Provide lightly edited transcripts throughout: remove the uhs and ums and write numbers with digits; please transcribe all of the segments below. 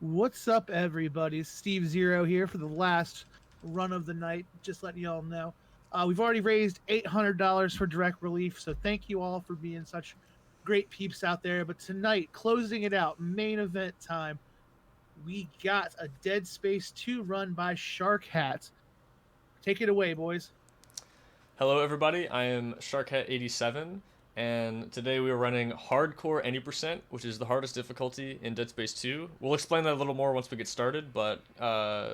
What's up, everybody? Steve Zero here for the last run of the night. Just letting y'all know. We've already raised $800 for direct relief, so thank you all for being such great peeps out there. But tonight, closing it out, main event time, we got a Dead Space 2 run by Sharkhat. Take it away, boys. Hello everybody, I am Sharkhat 87 and today we are running Hardcore Any Percent, which is the hardest difficulty in Dead Space 2. We'll explain that a little more once we get started, but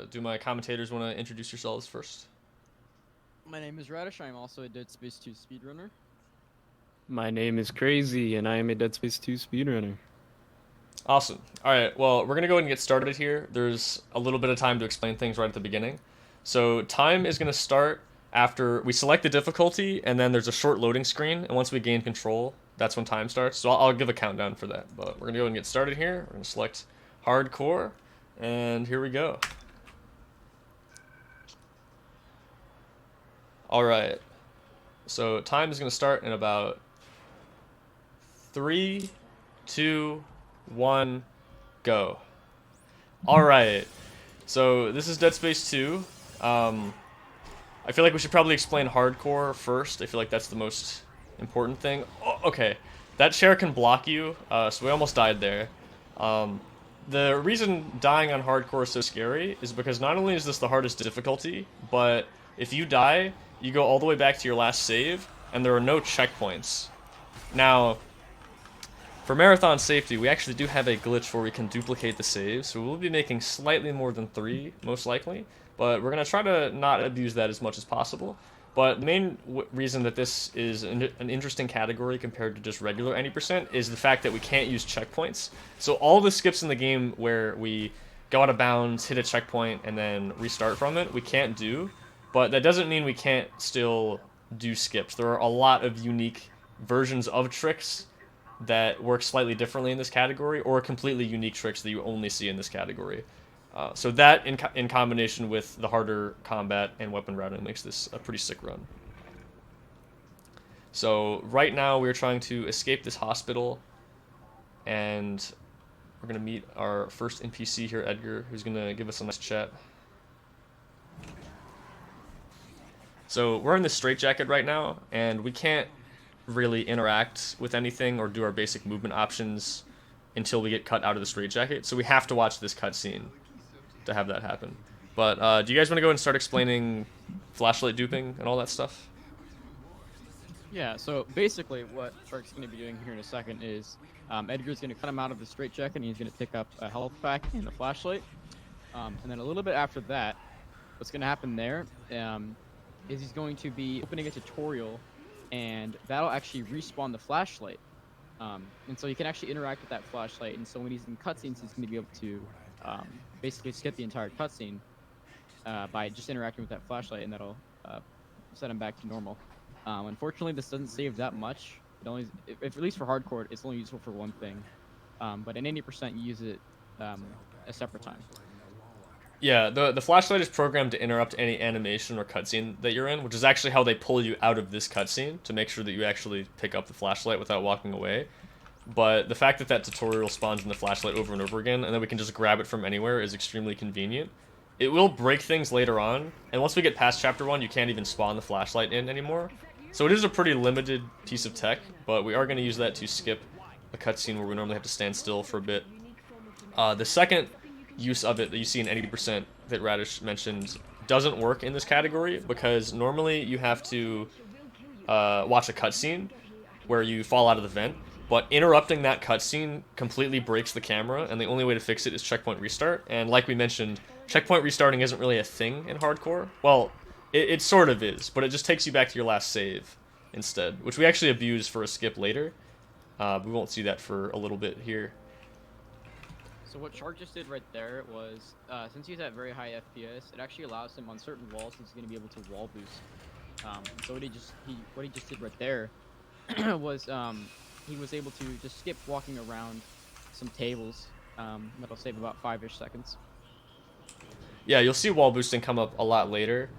do my commentators want to introduce yourselves first? My name is Radish. I am also a Dead Space 2 speedrunner. My name is Crazy, and I am a Dead Space 2 speedrunner. Awesome. Alright, well, we're going to go ahead and get started here. There's a little bit of time to explain things right at the beginning. So time is going to start after we select the difficulty, and then there's a short loading screen, and once we gain control, that's when time starts. So I'll give a countdown for that, but we're going to go ahead and get started here. We're going to select Hardcore, and here we go. Alright, so time is going to start in about 3, 2, 1, go. Alright, so this is Dead Space 2. I feel like we should probably explain hardcore first. I feel like that's the most important thing. Oh, okay, that chair can block you, so we almost died there. The reason dying on hardcore is so scary is because not only is this the hardest difficulty, but if you die, you go all the way back to your last save, and there are no checkpoints. Now, for marathon safety, we actually do have a glitch where we can duplicate the saves, so we'll be making slightly more than 3, most likely, but we're going to try to not abuse that as much as possible. But the main reason that this is an interesting category compared to just regular any percent is the fact that we can't use checkpoints. So all the skips in the game where we go out of bounds, hit a checkpoint, and then restart from it, we can't do, but that doesn't mean we can't still do skips. There are a lot of unique versions of tricks that work slightly differently in this category, or completely unique tricks that you only see in this category. So that, in combination with the harder combat and weapon routing, makes this a pretty sick run. So right now we're trying to escape this hospital, and we're going to meet our first NPC here, Edgar, who's going to give us a nice chat. So we're in this straitjacket right now, and we can't really interact with anything or do our basic movement options until we get cut out of the straitjacket. So we have to watch this cutscene to have that happen. But do you guys want to go and start explaining flashlight duping and all that stuff? Yeah, so basically what Shark's going to be doing here in a second is Edgar's going to cut him out of the straitjacket, and he's going to pick up a health pack and a flashlight. And then a little bit after that, what's going to happen there is he's going to be opening a tutorial, and that'll actually respawn the flashlight. And so you can actually interact with that flashlight, and so when he's in cutscenes, he's going to be able to basically skip the entire cutscene by just interacting with that flashlight, and that'll set him back to normal. Unfortunately, this doesn't save that much. It only, if at least for hardcore, it's only useful for one thing. But in 80%, you use it a separate time. Yeah, the flashlight is programmed to interrupt any animation or cutscene that you're in, which is actually how they pull you out of this cutscene, to make sure that you actually pick up the flashlight without walking away. But the fact that that tutorial spawns in the flashlight over and over again, and then we can just grab it from anywhere, is extremely convenient. It will break things later on, and once we get past Chapter 1, you can't even spawn the flashlight in anymore. So it is a pretty limited piece of tech, but we are going to use that to skip a cutscene where we normally have to stand still for a bit. The second use of it that you see in 80% that Radish mentioned doesn't work in this category, because normally you have to watch a cutscene where you fall out of the vent, but interrupting that cutscene completely breaks the camera, and the only way to fix it is checkpoint restart. And like we mentioned, checkpoint restarting isn't really a thing in hardcore. Well, it sort of is, but it just takes you back to your last save instead, which we actually abuse for a skip later. We won't see that for a little bit here. So what Shark just did right there was, since he's at very high FPS, it actually allows him on certain walls, he's going to be able to wall boost. So what he just did right there was he was able to just skip walking around some tables. That'll save about 5-ish seconds. Yeah, you'll see wall boosting come up a lot later.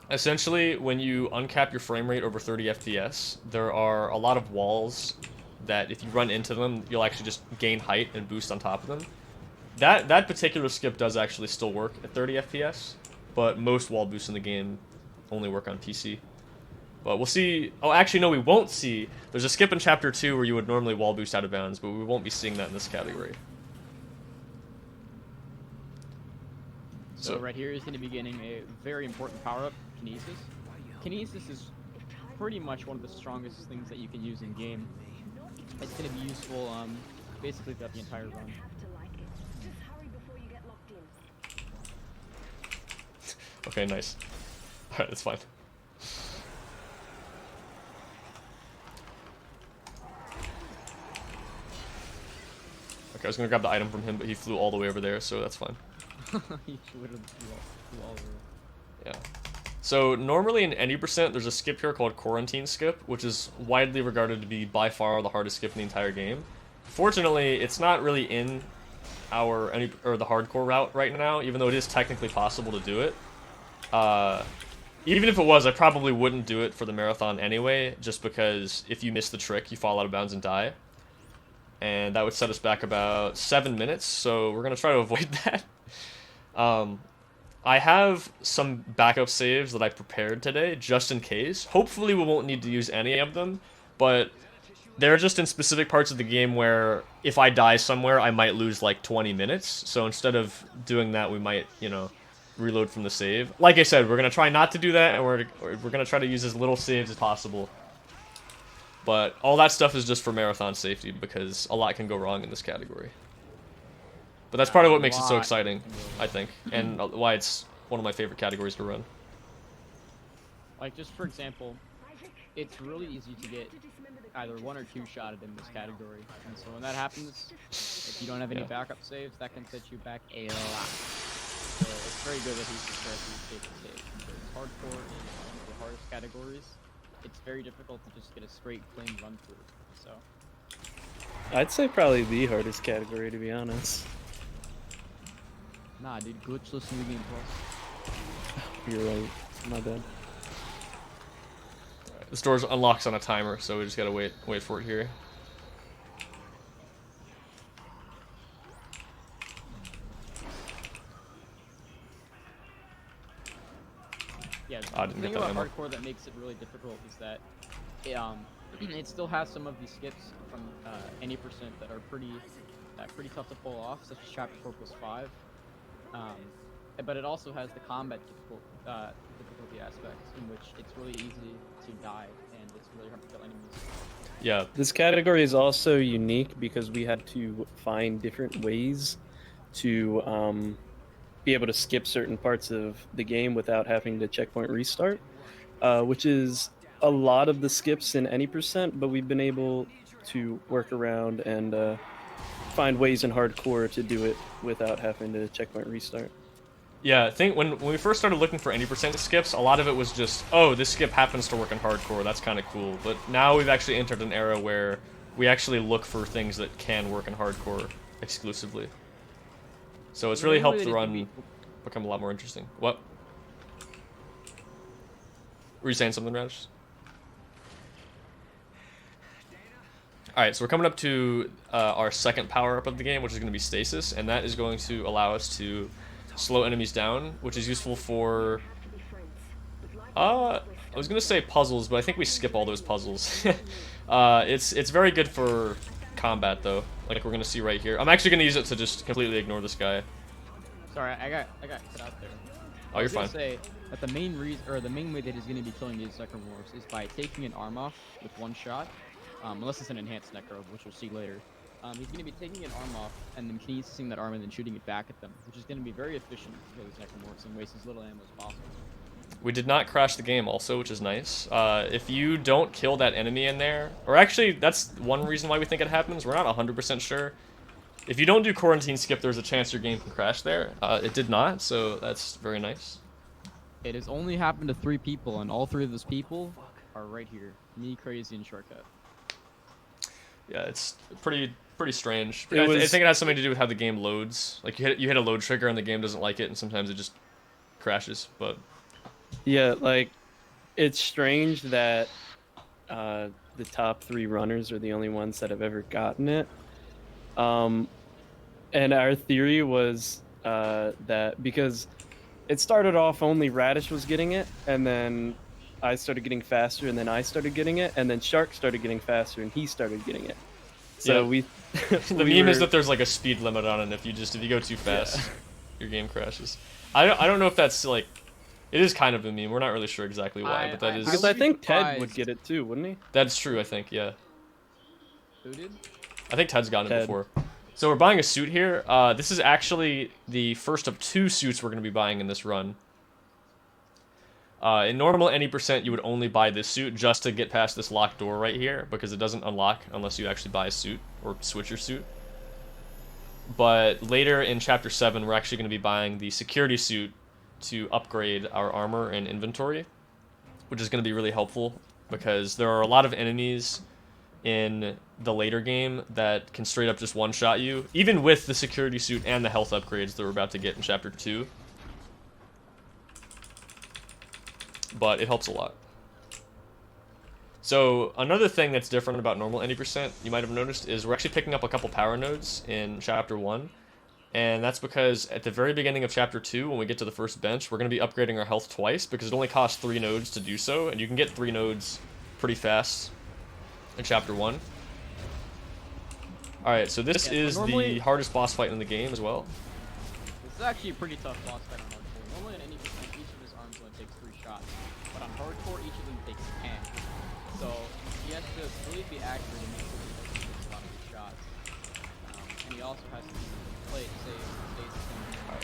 Essentially, when you uncap your frame rate over 30 FPS, there are a lot of walls that if you run into them, you'll actually just gain height and boost on top of them. that particular skip does actually still work at 30 FPS, but most wall boosts in the game only work on PC. But we'll see. Oh, actually, no, we won't see. There's a skip in Chapter 2 where you would normally wall boost out of bounds, but we won't be seeing that in this category. So right here is going to be getting a very important power-up, Kinesis. Kinesis is pretty much one of the strongest things that you can use in game. It's going to be useful basically throughout the entire run. Okay, nice. Alright, that's fine. Okay, I was gonna grab the item from him, but he flew all the way over there, so that's fine. He literally flew all over. Yeah. So normally in any percent, there's a skip here called Quarantine Skip, which is widely regarded to be by far the hardest skip in the entire game. Fortunately, it's not really in the hardcore route right now, even though it is technically possible to do it. Even if it was, I probably wouldn't do it for the marathon anyway, just because if you miss the trick, you fall out of bounds and die. And that would set us back about 7 minutes, so we're going to try to avoid that. I have some backup saves that I prepared today, just in case. Hopefully we won't need to use any of them, but they're just in specific parts of the game where if I die somewhere, I might lose like 20 minutes. So instead of doing that, we might, you know, reload from the save. Like I said, we're going to try not to do that, and we're going to try to use as little saves as possible. But all that stuff is just for marathon safety, because a lot can go wrong in this category. But that's part of what makes it so exciting, I think, and why it's one of my favorite categories to run. Like, just for example, it's really easy to get either 1 or 2 shotted in this category. And so when that happens, if you don't have any backup saves, that can set you back a lot. So it's very good that he's prepared to save the save. Because hardcore is one of the hardest categories. It's very difficult to just get a straight, clean run through. So I'd say probably the hardest category, to be honest. nah, dude, glitchless New Game Plus. You're right. My bad. The store unlocks on a timer, so we just gotta wait for it here. Yeah, I the didn't thing get that about memo. hardcore that makes it really difficult is that it still has some of these skips from any percent that are pretty tough to pull off, such as Chapter 4 plus 5. But it also has the combat difficulty aspects, in which it's really easy to die and it's really hard to kill enemies. Yeah, This category is also unique because we had to find different ways to be able to skip certain parts of the game without having to checkpoint restart, which is a lot of the skips in any percent, but we've been able to work around and find ways in hardcore to do it without having to checkpoint restart. yeah. I think when we first started looking for any percent skips, a lot of it was just, oh, this skip happens to work in hardcore. That's kind of cool. But now we've actually entered an era where we actually look for things that can work in hardcore exclusively. So it's really helped the run become a lot more interesting. What? Were you saying something, Raj? Alright, so we're coming up to our second power-up of the game, which is going to be Stasis, and that is going to allow us to slow enemies down, which is useful for... I was going to say puzzles, but I think we skip all those puzzles. It's very good for combat, though, like we're going to see right here. I'm actually going to use it to just completely ignore this guy. Sorry, I got cut out there. Oh, you're I was gonna fine. say that the main reason, or the main way that he's going to be killing these necromorphs is by taking an arm off with one shot. Unless it's an enhanced necro, which we'll see later. He's going to be taking an arm off and then kinesising that arm and then shooting it back at them, which is going to be very efficient to kill these necromorphs and waste as little ammo as possible. We did not crash the game also, which is nice. If you don't kill that enemy in there, or actually, that's one reason why we think it happens. We're not 100% sure. If you don't do quarantine skip, there's a chance your game can crash there. It did not, so that's very nice. It has only happened to 3 people, and all 3 of those people are right here. Me, Crazy, and Sharkhat. Yeah, it's pretty strange. It I was- think it has something to do with how the game loads. Like you hit a load trigger and the game doesn't like it, and sometimes it just crashes. But Yeah, like, it's strange that the top 3 runners are the only ones that have ever gotten it. And our theory was that because it started off only Radish was getting it, and then I started getting faster, and then I started getting it, and then Shark started getting faster, and he started getting it. So Yeah. we The meme is that there's like a speed limit on it. If you go too fast, your game crashes. I don't know if that's like, it is kind of a meme. We're not really sure exactly why, but that is because I be think Ted would surprised. get it too, wouldn't he? that's true. I think yeah. Who did? I think Ted's gotten it Ted. before. So we're buying a suit here. This is actually the first of 2 suits we're going to be buying in this run. In normal any percent, you would only buy this suit just to get past this locked door right here, because it doesn't unlock unless you actually buy a suit or switch your suit. But later in Chapter 7, we're actually going to be buying the security suit to upgrade our armor and inventory, which is going to be really helpful, because there are a lot of enemies in the later game that can straight up just one-shot you, even with the security suit and the health upgrades that we're about to get in Chapter 2. But it helps a lot. So another thing that's different about normal any percent, you might have noticed, is we're actually picking up a couple power nodes in Chapter 1. And that's because at the very beginning of Chapter 2, when we get to the first bench, we're going to be upgrading our health twice, because it only costs 3 nodes to do so, and you can get 3 nodes pretty fast in Chapter 1. Alright, so this is normally, the hardest boss fight in the game as well. This is actually a pretty tough boss fight on hardcore. Normally in any percent, each of his arms only takes 3 shots, but on hardcore, each of them takes 10. So he has to really be accurate and make sure he doesn't take a lot of shots. And he also has to play it safe, stay the same,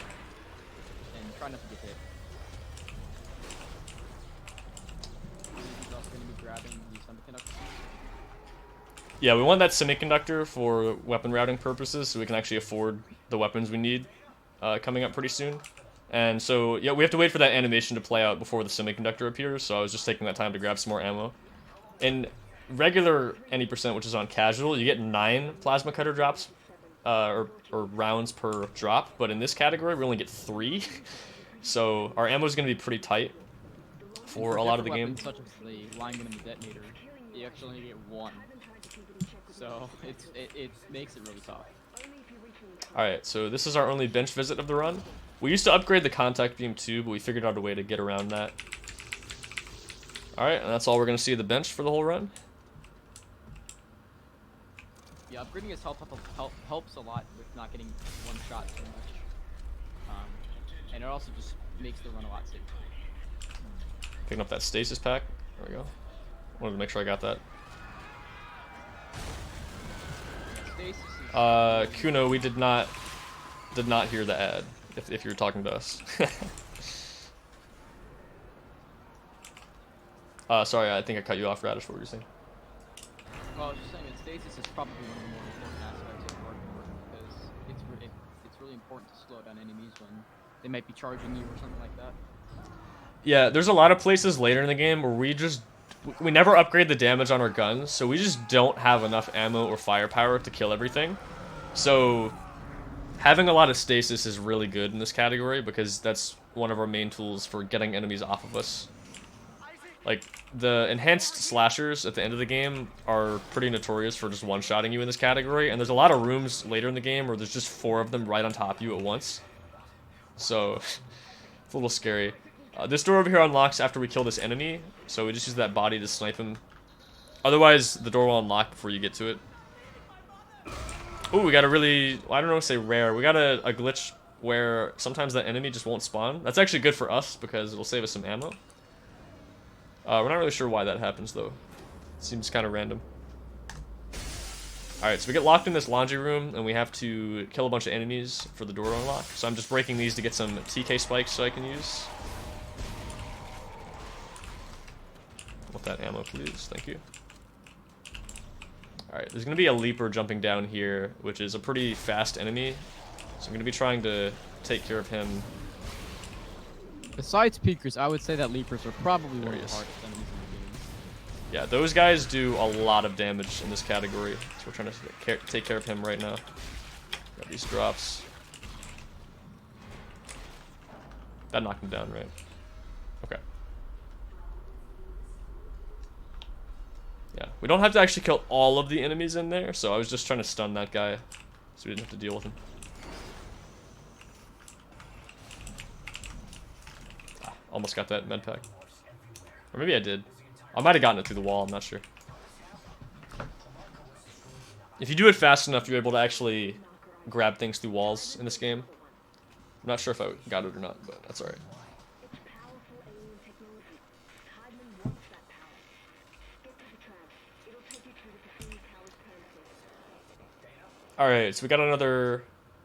and try not to get hit. He's also going to be grabbing the semiconductor. Yeah, we want that semiconductor for weapon routing purposes, so we can actually afford the weapons we need coming up pretty soon. And so, yeah, we have to wait for that animation to play out before the semiconductor appears, so I was just taking that time to grab some more ammo. In regular any percent, which is on casual, you get 9 plasma cutter drops, or rounds per drop, but in this category, we only get 3. So our ammo is going to be pretty tight for a lot of the game. Such as the line gun and the detonator, you actually only get 1. So it makes it really tough. Alright, so this is our only bench visit of the run. We used to upgrade the contact beam too, but we figured out a way to get around that. Alright, and that's all we're going to see of the bench for the whole run. Yeah, upgrading his health helps a lot with not getting one shot too much. And it also just makes the run a lot safer. Picking up that stasis pack. There we go. Wanted to make sure I got that. Stasis is Kuno, we did not hear the ad, if you were talking to us. Sorry, I think I cut you off, Radish. What were you saying? well, I was just saying that stasis is probably one of the more important aspects of hardcore because it's really important to slow down enemies when they might be charging you or something like that. Yeah, there's a lot of places later in the game where we never upgrade the damage on our guns, so we just don't have enough ammo or firepower to kill everything. So having a lot of stasis is really good in this category because that's one of our main tools for getting enemies off of us. Like, the enhanced slashers at the end of the game are pretty notorious for just one-shotting you in this category, and there's a lot of rooms later in the game where there's just 4 of them right on top of you at once. So, it's a little scary. This door over here unlocks after we kill this enemy, so we just use that body to snipe him. Otherwise, the door will unlock before you get to it. Ooh, we got a really, I don't know, say rare. We got a glitch where sometimes that enemy just won't spawn. That's actually good for us because it'll save us some ammo. We're not really sure why that happens, though. It seems kind of random. Alright, so we get locked in this laundry room, and we have to kill a bunch of enemies for the door to unlock. So I'm just breaking these to get some TK spikes so I can use. Want that ammo, please. Thank you. Alright, there's going to be a leaper jumping down here, which is a pretty fast enemy. So I'm going to be trying to take care of him. Besides peekers, I would say that leapers are probably one of he the is. hardest enemies in the game. Yeah, those guys do a lot of damage in this category. So we're trying to take care of him right now. Got these drops. That knocked him down, right? Okay. Yeah, we don't have to actually kill all of the enemies in there, so I was just trying to stun that guy so we didn't have to deal with him. almost got that med pack. Or maybe I did. I might have gotten it through the wall, I'm not sure. If you do it fast enough, you're able to actually grab things through walls in this game. I'm not sure if I got it or not, but that's alright. Alright, so we got another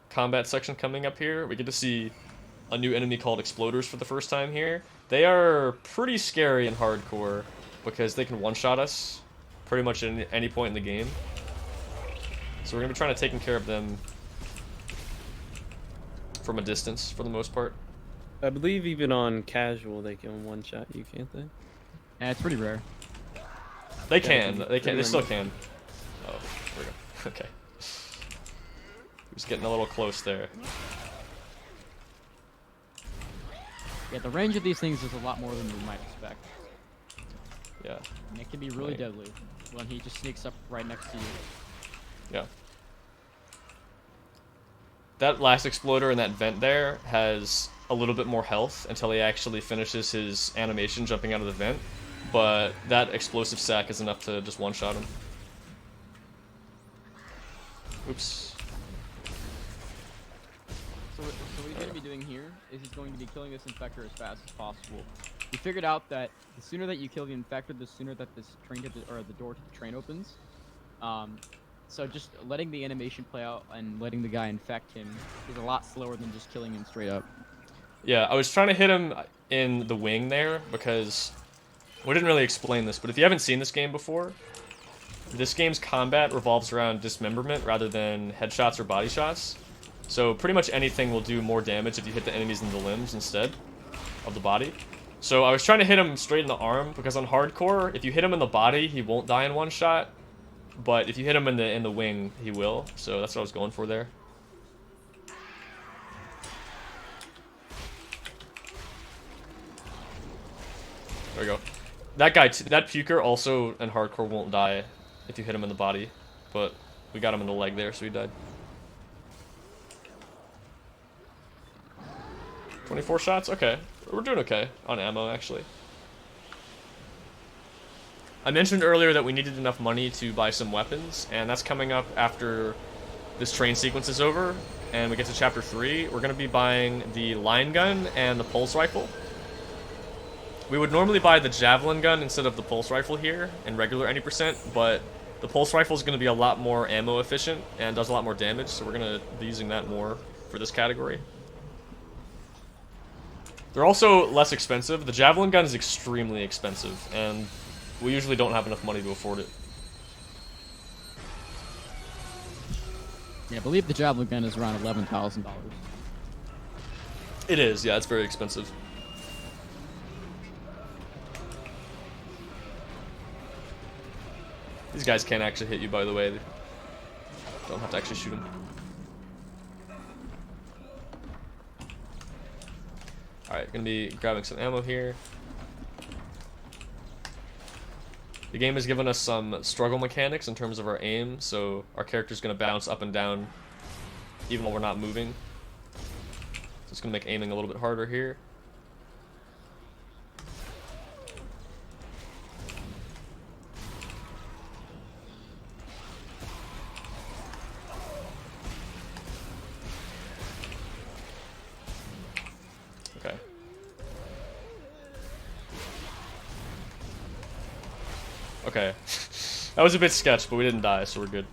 combat section coming up here. We get to see a new enemy called Exploders for the first time here. They are pretty scary in hardcore because they can one-shot us pretty much at any point in the game. So we're going to be trying to take care of them from a distance for the most part. I believe even on casual they can one-shot you, can't they? Yeah, it's pretty rare. They can. They still can. Oh, there we go. Okay. He was getting a little close there. Yeah, the range of these things is a lot more than you might expect. Yeah. And it can be really deadly when he just sneaks up right next to you. Yeah. That last exploder in that vent there has a little bit more health until he actually finishes his animation jumping out of the vent. But that explosive sack is enough to just one-shot him. Oops. So what he's going to be doing here is he's going to be killing this infector as fast as possible. He figured out that the sooner that you kill the infector, the sooner that this train or the door to the train opens. So just letting the animation play out and letting the guy infect him is a lot slower than just killing him straight up. Yeah, I was trying to hit him in the wing there because we didn't really explain this, but if you haven't seen this game before, this game's combat revolves around dismemberment rather than headshots or body shots. So pretty much anything will do more damage if you hit the enemies in the limbs instead of the body. So I was trying to hit him straight in the arm because on hardcore, if you hit him in the body, he won't die in one shot. But if you hit him in the wing, he will. So that's what I was going for there. There we go. That guy, that puker also in hardcore won't die if you hit him in the body. But we got him in the leg there, so he died. 24 shots? Okay. We're doing okay on ammo, actually. I mentioned earlier that we needed enough money to buy some weapons, and that's coming up after this train sequence is over, and we get to Chapter 3. We're going to be buying the line gun and the pulse rifle. We would normally buy the javelin gun instead of the pulse rifle here in regular any percent, but the pulse rifle is going to be a lot more ammo efficient and does a lot more damage, so we're going to be using that more for this category. They're also less expensive. The javelin gun is extremely expensive, and we usually don't have enough money to afford it. Yeah, I believe the javelin gun is around $11,000. It is, yeah, it's very expensive. These guys can't actually hit you, by the way. They don't have to actually shoot them. Alright, gonna be grabbing some ammo here. The game has given us some struggle mechanics in terms of our aim, so our character's gonna bounce up and down even while we're not moving. So it's gonna make aiming a little bit harder here. Okay. Okay. That was a bit sketch, but we didn't die, so we're good.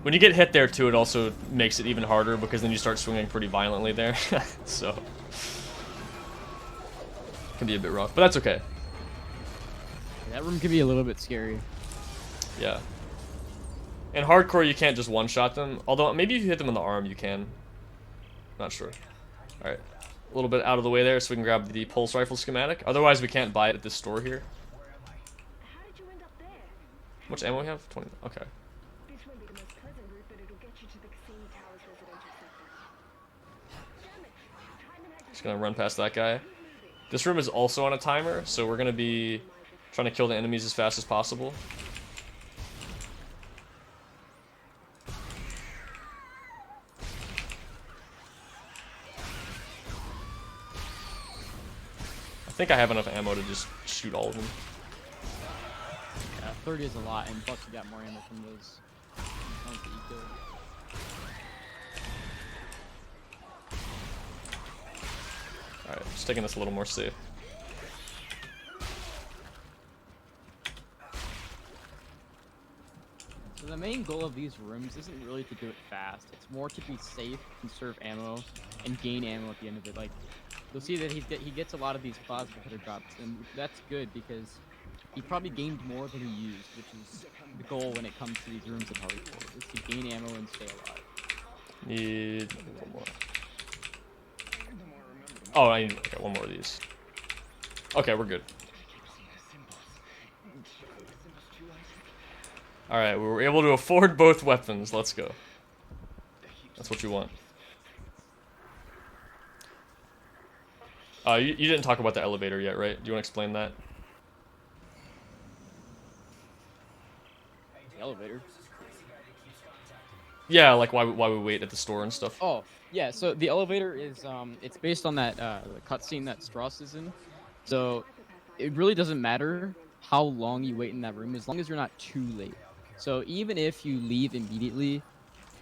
When you get hit there, too, it also makes it even harder, because then you start swinging pretty violently there. So, it can be a bit rough, but that's okay. That room can be a little bit scary. Yeah. In hardcore, you can't just one-shot them, although maybe if you hit them in the arm, you can. Not sure. Alright. A little bit out of the way there so we can grab the pulse rifle schematic. Otherwise, we can't buy it at this store here. How did you end up there? How much ammo we have? 20. Okay. This won't be the most pleasant route, but it'll get you to the Cassini Towers residential sector. Damn it! Timing has Just gonna run past that guy. This room is also on a timer, so we're gonna be trying to kill the enemies as fast as possible. think I have enough ammo to just shoot all of them. Yeah, 30 is a lot, and plus you got more ammo from those ones that you killed. Alright, just taking this a little more safe. So the main goal of these rooms isn't really to do it fast. It's more to be safe, conserve ammo, and gain ammo at the end of it. Like, you'll see that he gets a lot of these plasma cutter drops, and that's good because he probably gained more than he used, which is the goal when it comes to these rooms of hardcore, is to gain ammo and stay alive. Need one more. Oh, I need one more of these. Okay, we're good. Alright, we were able to afford both weapons. Let's go. That's what you want. You didn't talk about the elevator yet, right? Do you want to explain that? The elevator. Yeah, like why we wait at the store and stuff. Oh, yeah. So the elevator is it's based on that the cutscene that Strauss is in. So it really doesn't matter how long you wait in that room as long as you're not too late. So even if you leave immediately,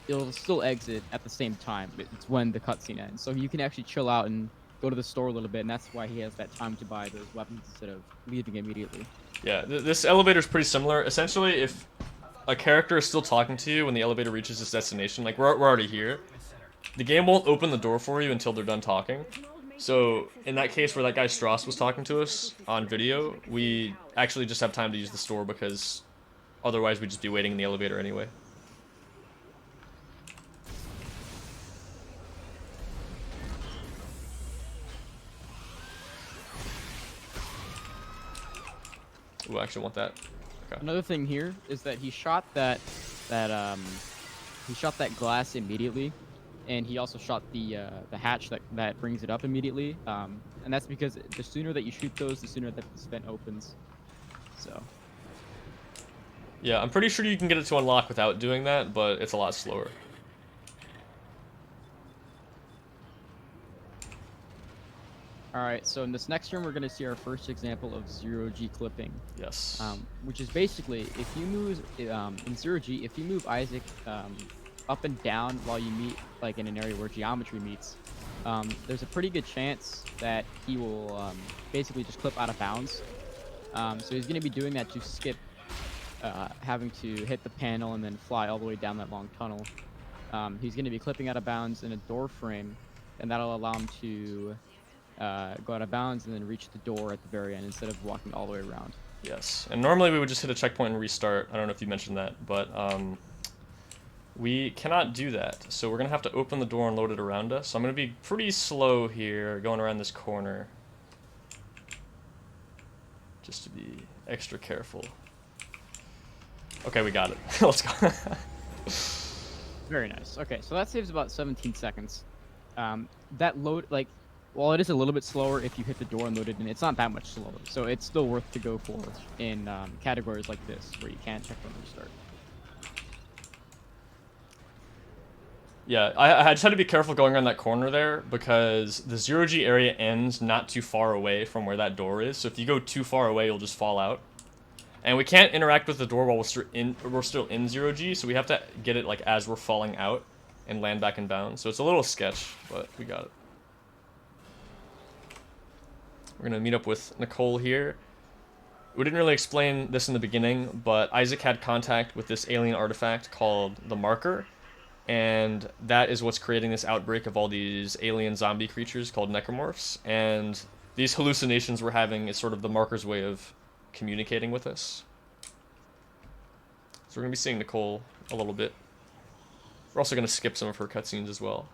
it'll still exit at the same time. It's when the cutscene ends. So you can actually chill out and go to the store a little bit, and that's why he has that time to buy those weapons instead of leaving immediately. Yeah, this elevator is pretty similar. Essentially, if a character is still talking to you when the elevator reaches its destination, like we're already here, the game won't open the door for you until they're done talking. So in that case where that guy Strauss was talking to us on video, we actually just have time to use the store because otherwise we'd just be waiting in the elevator anyway. Ooh, I actually want that. Okay. Another thing here is that he shot that glass immediately, and he also shot the hatch that brings it up immediately. And that's because the sooner that you shoot those, the sooner that this vent opens. So. Yeah, I'm pretty sure you can get it to unlock without doing that, but it's a lot slower. Alright, so in this next room, we're going to see our first example of zero-G clipping. Yes. Which is basically, if you move, in zero-G, if you move Isaac up and down while you meet, like in an area where geometry meets, there's a pretty good chance that he will basically just clip out of bounds. So he's going to be doing that to skip having to hit the panel and then fly all the way down that long tunnel. He's going to be clipping out of bounds in a door frame, and that'll allow him to go out of bounds and then reach the door at the very end instead of walking all the way around. Yes, and normally we would just hit a checkpoint and restart. I don't know if you mentioned that, but we cannot do that. So we're going to have to open the door and load it around us. So I'm going to be pretty slow here going around this corner, just to be extra careful. Okay, we got it. Let's go. Very nice. Okay, so that saves about 17 seconds. That load, like, while it is a little bit slower if you hit the door and load it in, it's not that much slower. So it's still worth to go for in categories like this where you can't check when restart. Yeah, I just had to be careful going around that corner there because the zero-G area ends not too far away from where that door is. So if you go too far away, you'll just fall out. And we can't interact with the door while we're still in zero-G, so we have to get it like as we're falling out and land back in bounds. So it's a little sketch, but we got it. We're gonna meet up with Nicole here. We didn't really explain this in the beginning, but Isaac had contact with this alien artifact called the Marker, and that is what's creating this outbreak of all these alien zombie creatures called necromorphs, and these hallucinations we're having is sort of the Marker's way of communicating with us. So we're gonna be seeing Nicole a little bit. We're also gonna skip some of her cutscenes as well.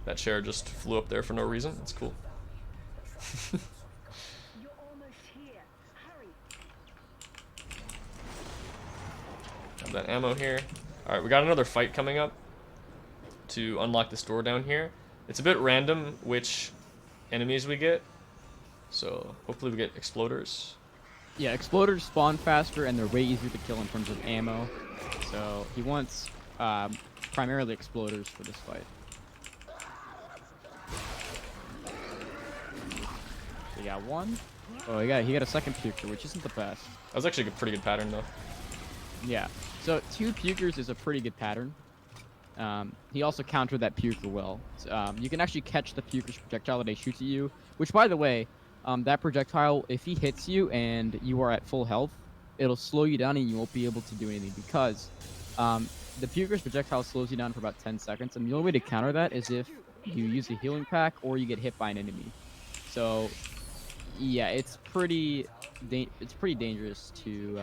That chair just flew up there for no reason. That's cool. You're almost here. Hurry. Have that ammo here. Alright, we got another fight coming up to unlock this door down here. It's a bit random which enemies we get. So hopefully we get exploders. Yeah, exploders spawn faster and they're way easier to kill in terms of ammo. So he wants primarily exploders for this fight. He got one. Oh, he got a second puker, which isn't the best. That was actually a pretty good pattern, though. Yeah. So 2 pukers is a pretty good pattern. He also countered that puker well. So, you can actually catch the puker's projectile that he shoots at you. Which, by the way, that projectile, if he hits you and you are at full health, it'll slow you down and you won't be able to do anything because the puker's projectile slows you down for about 10 seconds. And the only way to counter that is if you use a healing pack or you get hit by an enemy. So, yeah, it's pretty dangerous to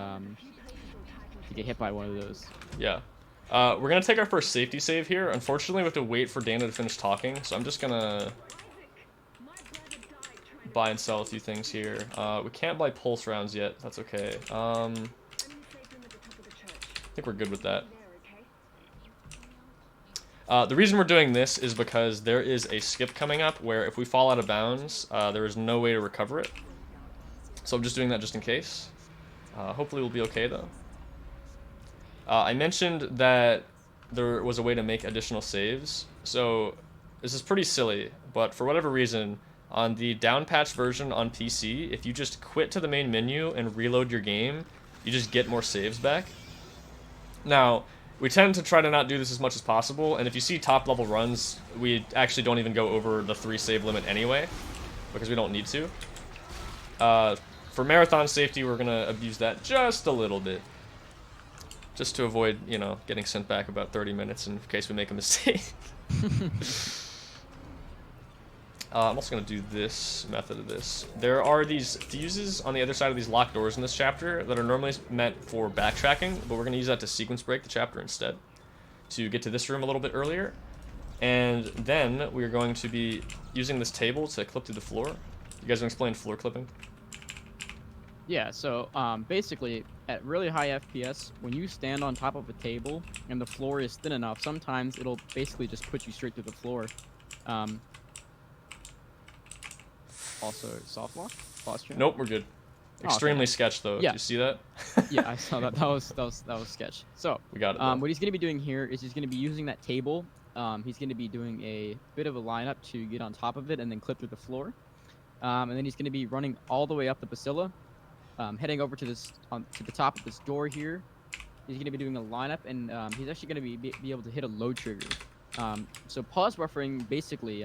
get hit by one of those. Yeah. We're going to take our first safety save here. Unfortunately, we have to wait for Dana to finish talking, so I'm just going to buy and sell a few things here. We can't buy pulse rounds yet. That's okay. I think we're good with that. The reason we're doing this is because there is a skip coming up where if we fall out of bounds, there is no way to recover it. So I'm just doing that just in case. Hopefully we'll be okay, though. I mentioned that there was a way to make additional saves. So this is pretty silly, but for whatever reason, on the down-patch version on PC, if you just quit to the main menu and reload your game, you just get more saves back. Now, we tend to try to not do this as much as possible, and if you see top-level runs, we actually don't even go over the 3 save limit anyway, because we don't need to. For marathon safety, we're going to abuse that just a little bit. Just to avoid, you know, getting sent back about 30 minutes in case we make a mistake. I'm also going to do this method of this. There are these fuses on the other side of these locked doors in this chapter that are normally meant for backtracking, but we're going to use that to sequence break the chapter instead to get to this room a little bit earlier. And then we're going to be using this table to clip through the floor. You guys want to explain floor clipping? Yeah, so basically, at really high FPS, when you stand on top of a table and the floor is thin enough, sometimes it'll basically just put you straight through the floor. Also, soft lock? Posture? Nope, we're good. Extremely sketch though. Yeah. Did you see that? Yeah, I saw that. That was sketch. So we got it. what he's going to be doing here is he's going to be using that table. He's going to be doing a bit of a lineup to get on top of it and then clip through the floor. And then he's going to be running all the way up the Basila. Heading over to to the top of this door here. He's going to be doing a lineup, and he's actually going to be able to hit a load trigger. So pause buffering, basically,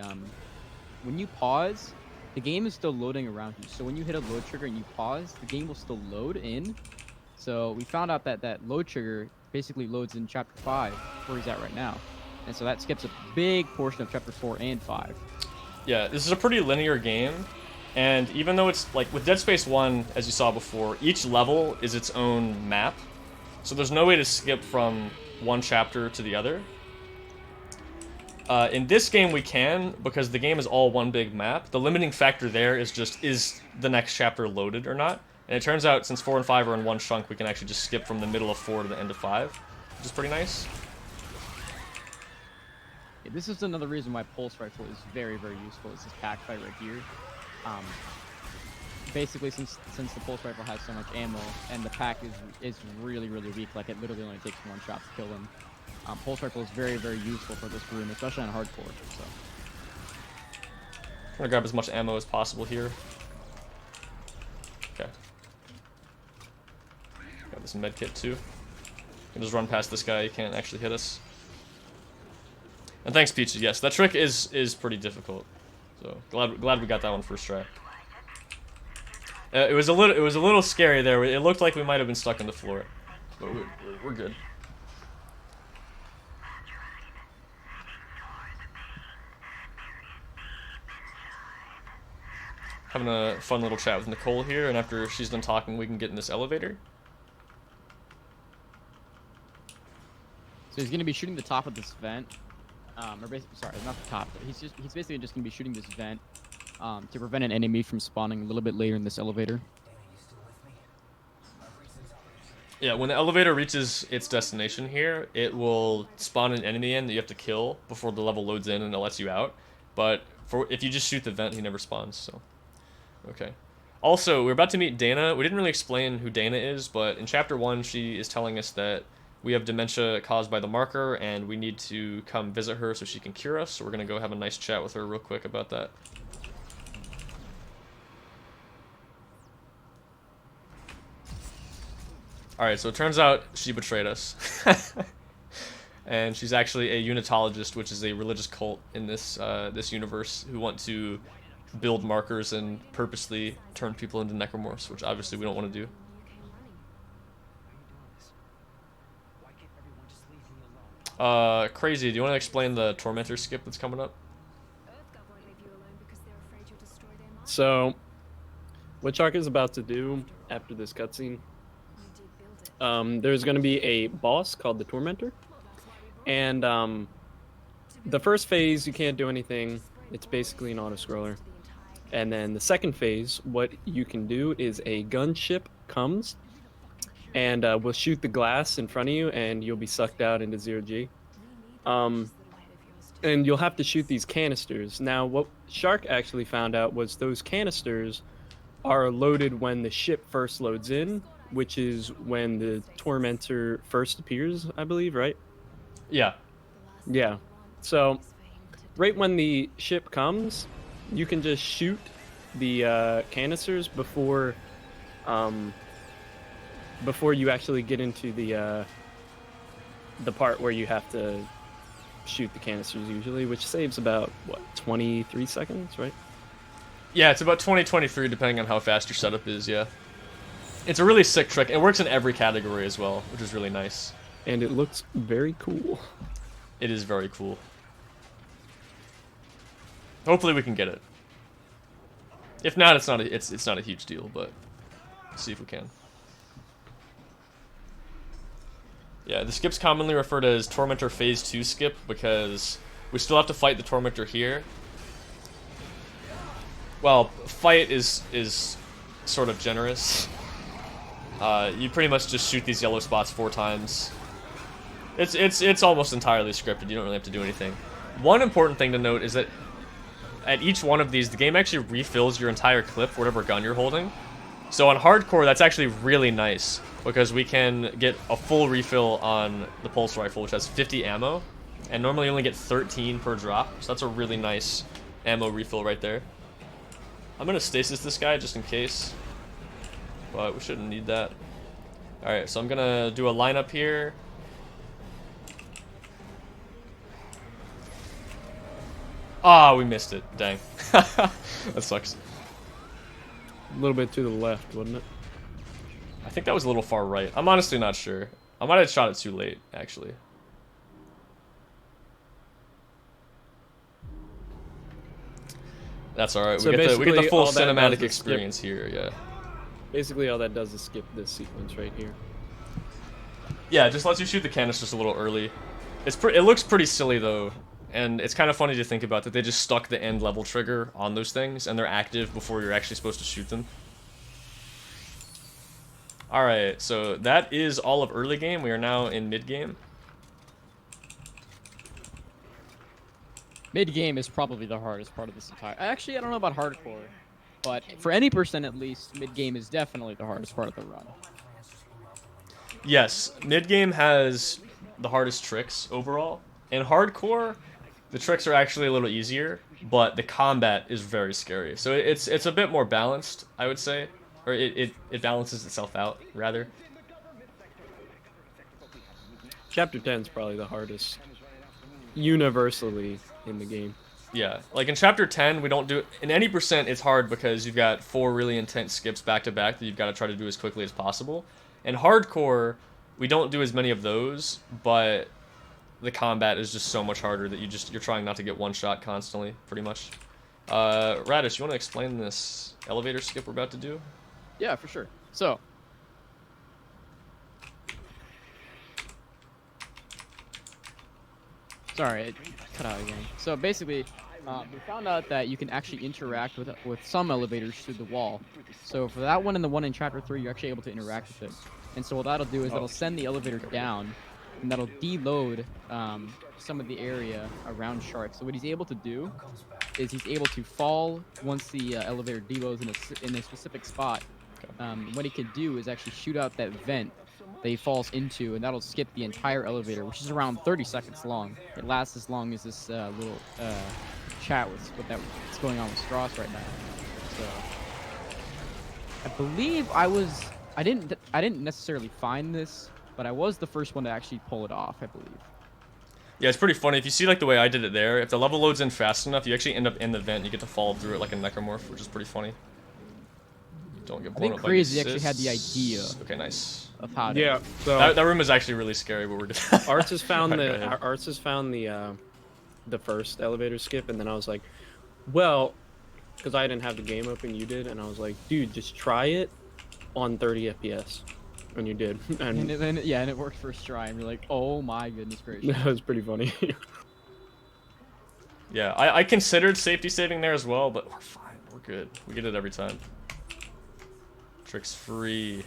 when you pause, the game is still loading around you. So when you hit a load trigger and you pause, the game will still load in. So we found out that that load trigger basically loads in Chapter 5, where he's at right now. And so that skips a big portion of Chapter 4 and 5. Yeah, this is a pretty linear game. And even though it's, like, with Dead Space 1, as you saw before, each level is its own map. So there's no way to skip from one chapter to the other. In this game we can, because the game is all one big map. The limiting factor there is just, is the next chapter loaded or not? And it turns out, since 4 and 5 are in one chunk, we can actually just skip from the middle of 4 to the end of 5, which is pretty nice. Yeah, this is another reason why Pulse Rifle is very, very useful. It's this pack fight right here. Basically, since the Pulse Rifle has so much ammo, and the pack is really, really weak, like it literally only takes 1 shot to kill them. Pulse Rifle is very, very useful for this room, especially on hardcore. So. I'm gonna grab as much ammo as possible here. Okay. Got this med kit too. Can just run past this guy, he can't actually hit us. And thanks, Peachy. Yes, that trick is pretty difficult. So glad we got that one first try. It was a little scary there. It looked like we might have been stuck on the floor, but we're good. Having a fun little chat with Nicole here, and after she's done talking, we can get in this elevator. So he's going to be shooting the top of this vent. Or basically, sorry, not the top. But he's basically just going to be shooting this vent to prevent an enemy from spawning a little bit later in this elevator. Yeah, when the elevator reaches its destination here, it will spawn an enemy in that you have to kill before the level loads in and it lets you out. But if you just shoot the vent, he never spawns, so... Okay. Also, we're about to meet Dana. We didn't really explain who Dana is, but in Chapter 1, she is telling us that we have dementia caused by the marker, and we need to come visit her so she can cure us. So we're going to go have a nice chat with her real quick about that. Alright, so it turns out she betrayed us. And she's actually a unitologist, which is a religious cult in this this universe who want to build markers and purposely turn people into necromorphs, which obviously we don't want to do. Crazy, do you want to explain the Tormentor skip that's coming up? So, what Shark is about to do after this cutscene, there's going to be a boss called the Tormentor, and the first phase you can't do anything. It's basically an auto-scroller. And then the second phase, what you can do is a gunship comes and will shoot the glass in front of you, and you'll be sucked out into 0G. And you'll have to shoot these canisters. Now, what Shark actually found out was those canisters are loaded when the ship first loads in, which is when the Tormentor first appears, I believe, right? Yeah. Yeah. So, right when the ship comes, you can just shoot the canisters before you actually get into the part where you have to shoot the canisters usually, which saves about, what, 23 seconds, right? Yeah, it's about 20-23 depending on how fast your setup is, yeah. It's a really sick trick. It works in every category as well, which is really nice. And it looks very cool. It is very cool. Hopefully we can get it. If not, it's not a huge deal, but let's see if we can. Yeah, the skip's commonly referred to as Tormentor Phase 2 skip because we still have to fight the Tormentor here. Well, fight is sort of generous. You pretty much just shoot these yellow spots 4 times. It's almost entirely scripted. You don't really have to do anything. One important thing to note is that at each one of these, the game actually refills your entire clip for whatever gun you're holding. So on hardcore, that's actually really nice because we can get a full refill on the pulse rifle, which has 50 ammo, and normally you only get 13 per drop. So that's a really nice ammo refill right there. I'm gonna stasis this guy just in case, but we shouldn't need that. All right, so I'm gonna do a lineup here. Ah, we missed it. Dang. That sucks. A little bit to the left, wasn't it? I think that was a little far right. I'm honestly not sure. I might have shot it too late, actually. That's alright. So We get the full all that cinematic does is experience here, yeah. Basically, all that does is skip this sequence right here. Yeah, it just lets you shoot the canisters a little early. It looks pretty silly, though. And it's kind of funny to think about that they just stuck the end level trigger on those things, and they're active before you're actually supposed to shoot them. Alright, so that is all of early game. We are now in mid game. Mid game is probably the hardest part of this entire. Actually, I don't know about hardcore, but for any person at least, mid game is definitely the hardest part of the run. Yes, mid game has the hardest tricks overall. In hardcore, the tricks are actually a little easier, but the combat is very scary. So it's a bit more balanced, I would say. Or it balances itself out, rather. Chapter 10 is probably the hardest universally in the game. Yeah, like in Chapter 10, we don't do... In any percent, it's hard because you've got 4 really intense skips back-to-back that you've got to try to do as quickly as possible. In hardcore, we don't do as many of those, but the combat is just so much harder that you're trying not to get one shot constantly, pretty much. Radish, you want to explain this elevator skip we're about to do? Yeah, for sure. So, sorry, it cut out again. So basically, we found out that you can actually interact with some elevators through the wall. So for that one and the one in Chapter 3, you're actually able to interact with it. And so what that'll do is that'll send the elevator down, and that'll deload some of the area around Shark. So what he's able to do is he's able to fall once the elevator deloads in a specific spot. What he can do is actually shoot out that vent that he falls into, and that'll skip the entire elevator, which is around 30 seconds long. It lasts as long as this little chat with what's going on with Strauss right now. So I believe I didn't I didn't necessarily find this, but I was the first one to actually pull it off, I believe. Yeah, it's pretty funny. If you see like the way I did it there, if the level loads in fast enough, you actually end up in the vent. You get to fall through it like a necromorph, which is pretty funny. Don't get I blown think up by Crazy these actually had the assists. idea Okay, nice. of how to. Yeah. So That room is actually really scary. What we're doing. Arts has found Go ahead. the first elevator skip, and then I was like, well, because I didn't have the game open, you did, and I was like, dude, just try it on 30 FPS, and you did, and And it worked first try, and you're like, oh my goodness gracious. that was pretty funny. Yeah, I considered safety saving there as well, but we're fine. We're good. We get it every time. Trick's free.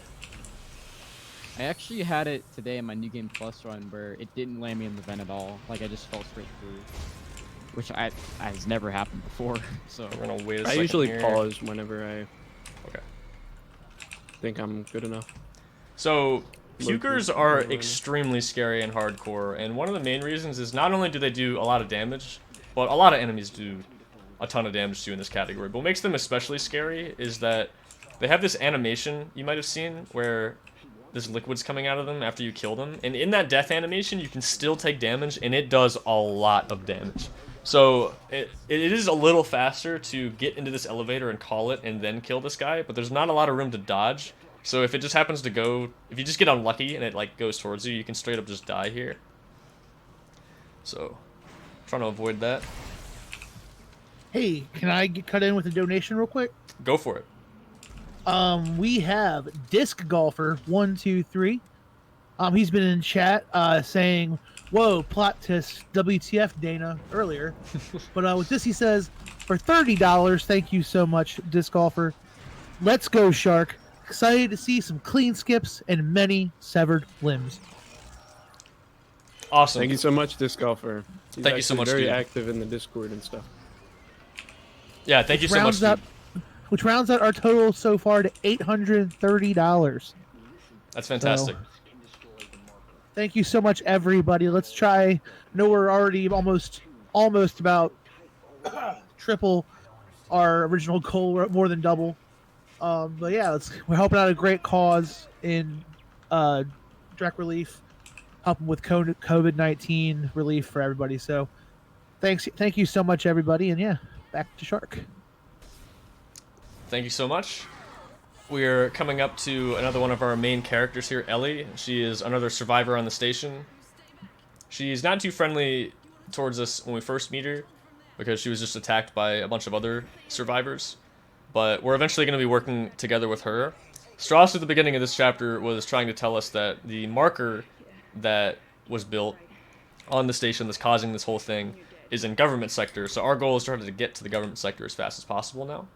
I actually had it today in my New Game Plus run where it didn't land me in the vent at all. Like I just fell straight through, which has never happened before. So We're gonna wait a I second usually here. pause whenever I Okay. think I'm good enough. So, pukers Local are awareness. extremely scary and hardcore, and one of the main reasons is not only do they do a lot of damage, but a lot of enemies do a ton of damage to you in this category. But what makes them especially scary is that they have this animation you might have seen where this liquid's coming out of them after you kill them, and in that death animation you can still take damage, and it does a lot of damage. So it is a little faster to get into this elevator and call it and then kill this guy, but there's not a lot of room to dodge. So if it just happens to go, if you just get unlucky and it like goes towards you, you can straight up just die here. So, trying to avoid that. Hey, can I get cut in with a donation real quick? Go for it. We have Disc Golfer 123. He's been in chat saying, "Whoa, plot twist, WTF, Dana?" earlier. But with this, he says, "For $30, thank you so much, Disc Golfer. Let's go, Shark. Excited to see some clean skips and many severed limbs." Awesome. Thank you so much, Disc Golfer. He's Thank you so actually much, Very dude. active in the Discord and stuff. Yeah, thank you so much, dude. Which rounds out our total so far to $830. That's fantastic. Thank you so much, everybody. Let's try. I know we're already almost about triple our original goal, more than double. But yeah, we're helping out a great cause in direct relief, helping with COVID-19 relief for everybody. So thank you so much, everybody. And yeah, back to Shark. Thank you so much. We're coming up to another one of our main characters here, Ellie. She is another survivor on the station. She's not too friendly towards us when we first meet her, because she was just attacked by a bunch of other survivors. But we're eventually going to be working together with her. Strauss at the beginning of this chapter was trying to tell us that the marker that was built on the station that's causing this whole thing is in government sector. So our goal is to try to get to the government sector as fast as possible now.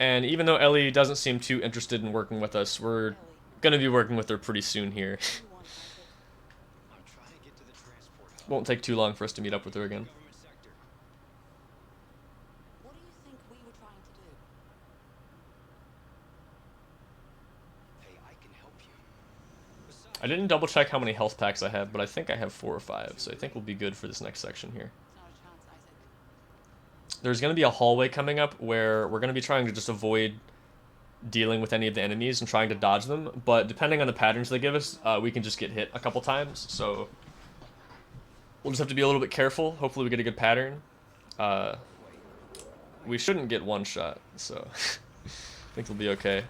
And even though Ellie doesn't seem too interested in working with us, we're going to be working with her pretty soon here. Won't take too long for us to meet up with her again. What do you think we were trying to do? Hey, I can help you. I didn't double check how many health packs I have, but I think I have 4 or 5, so I think we'll be good for this next section here. It's not a chance, Isaac. There's going to be a hallway coming up where we're going to be trying to just avoid dealing with any of the enemies and trying to dodge them, but depending on the patterns they give us, we can just get hit a couple times, so we'll just have to be a little bit careful. Hopefully we get a good pattern. We shouldn't get one shot, so I think we'll be okay.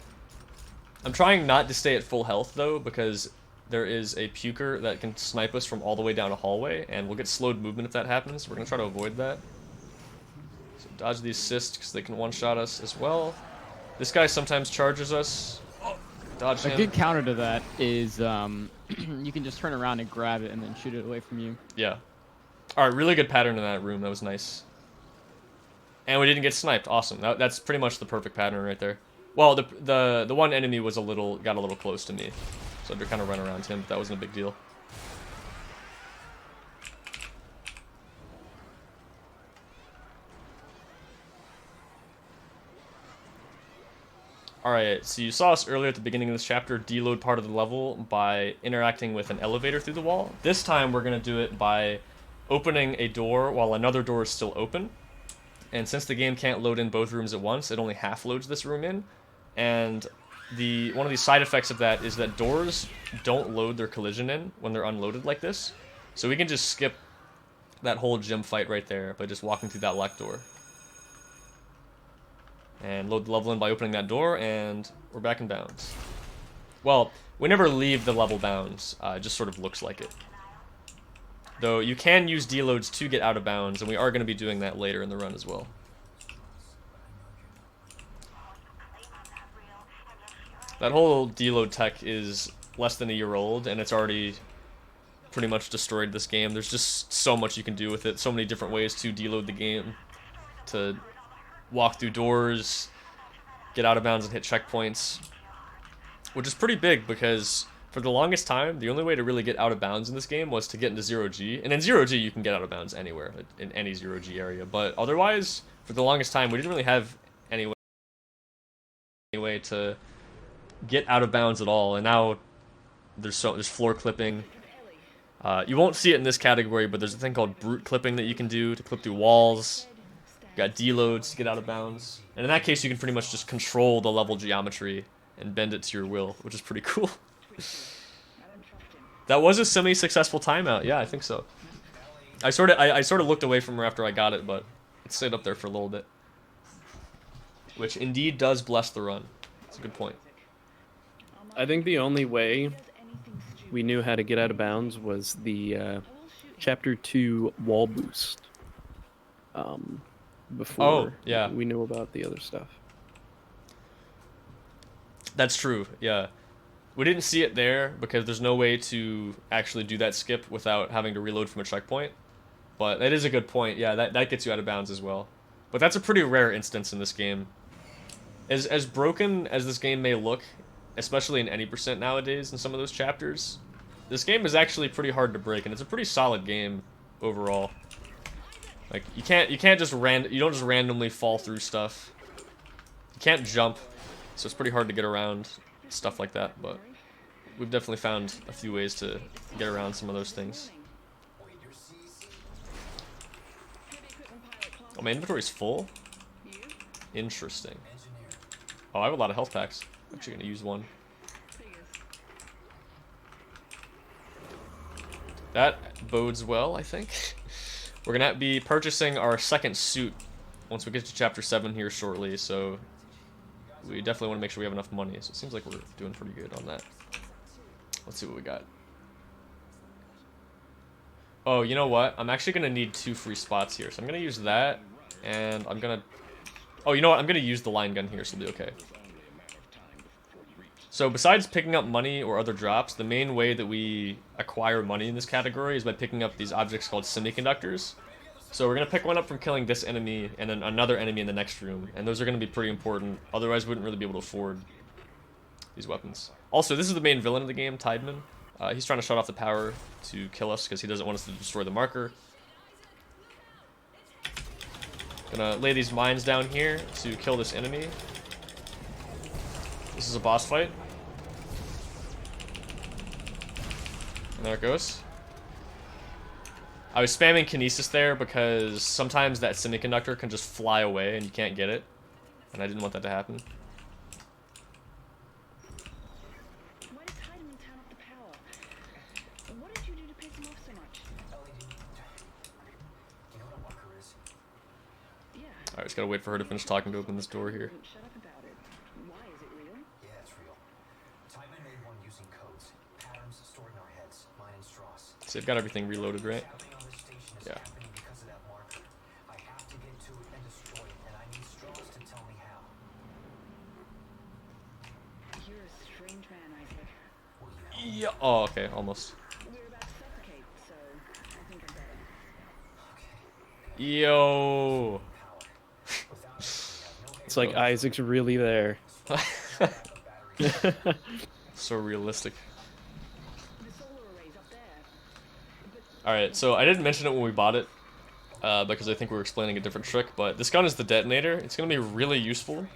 I'm trying not to stay at full health, though, because there is a puker that can snipe us from all the way down a hallway, and we'll get slowed movement if that happens. We're going to try to avoid that. So dodge these assists, because they can one-shot us as well. This guy sometimes charges us. Dodge a him. good counter to that is you can just turn around and grab it and then shoot it away from you. Yeah. Alright, really good pattern in that room. That was nice. And we didn't get sniped. Awesome. That's pretty much the perfect pattern right there. Well, the one enemy was got a little close to me. So I had to kind of run around him, but that wasn't a big deal. Alright, so you saw us earlier at the beginning of this chapter deload part of the level by interacting with an elevator through the wall. This time we're going to do it by opening a door while another door is still open. And since the game can't load in both rooms at once, it only half loads this room in. And one of the side effects of that is that doors don't load their collision in when they're unloaded like this. So we can just skip that whole gym fight right there by just walking through that locked door. And load the level in by opening that door, and we're back in bounds. Well, we never leave the level bounds, it just sort of looks like it. Though you can use deloads to get out of bounds, and we are going to be doing that later in the run as well. That whole deload tech is less than a year old, and it's already pretty much destroyed this game. There's just so much you can do with it, so many different ways to deload the game, to walk through doors, get out of bounds and hit checkpoints, which is pretty big because for the longest time, the only way to really get out of bounds in this game was to get into 0G. And in 0G, you can get out of bounds anywhere, in any 0G area. But otherwise, for the longest time, we didn't really have any way to get out of bounds at all. And now there's floor clipping. You won't see it in this category, but there's a thing called brute clipping that you can do to clip through walls. You got deloads to get out of bounds. And in that case, you can pretty much just control the level geometry and bend it to your will, which is pretty cool. That was a semi-successful timeout. Yeah, I think so. I sort of looked away from her after I got it, but it stayed up there for a little bit. Which indeed does bless the run. It's a good point. I think the only way we knew how to get out of bounds was the Chapter 2 wall boost. Before we knew about the other stuff. That's true, yeah. We didn't see it there because there's no way to actually do that skip without having to reload from a checkpoint. But that is a good point. Yeah, that gets you out of bounds as well. But that's a pretty rare instance in this game. As broken as this game may look, especially in any percent nowadays in some of those chapters, this game is actually pretty hard to break, and it's a pretty solid game overall. Like you don't just randomly fall through stuff. You can't jump, so it's pretty hard to get around stuff like that, but we've definitely found a few ways to get around some of those things. Oh, my inventory's full? Interesting. Oh, I have a lot of health packs. I'm actually going to use one. That bodes well, I think. We're going to be purchasing our second suit once we get to Chapter 7 here shortly, so we definitely want to make sure we have enough money. So it seems like we're doing pretty good on that. Let's see what we got. Oh, you know what? I'm actually going to need 2 free spots here, so I'm going to use that, and I'm going to... Oh, you know what? I'm going to use the line gun here, so it'll be okay. So besides picking up money or other drops, the main way that we acquire money in this category is by picking up these objects called semiconductors. So we're going to pick one up from killing this enemy and then another enemy in the next room, and those are going to be pretty important, otherwise we wouldn't really be able to afford these weapons. Also, this is the main villain of the game, Tideman. He's trying to shut off the power to kill us because he doesn't want us to destroy the marker. Gonna lay these mines down here to kill this enemy. This is a boss fight. And there it goes. I was spamming kinesis there because sometimes that semiconductor can just fly away and you can't get it. And I didn't want that to happen. Why did Tideman turn off the power? What did you do to piss him off so much? You know what a marker is? Yeah. Alright, just gotta wait for her to finish talking to open this door here. Shut up about it. Why is it real? Yeah, it's real. Tideman made one using codes, patterns stored in our heads, mine and Strauss. So they've got everything reloaded, right? Happening on this station is Yeah. happening because of that marker. I have to get to it and destroy it, and I need Strauss to tell me how. You're a strange man, Isaac. Well, you know. Yeah. Oh, okay, almost. We're about to suffocate, so I think I'm better. Yo. It's like Isaac's really there. So realistic. The solar array's up there. Alright, so I didn't mention it when we bought it, because I think we were explaining a different trick, but this gun is the detonator. It's going to be really useful.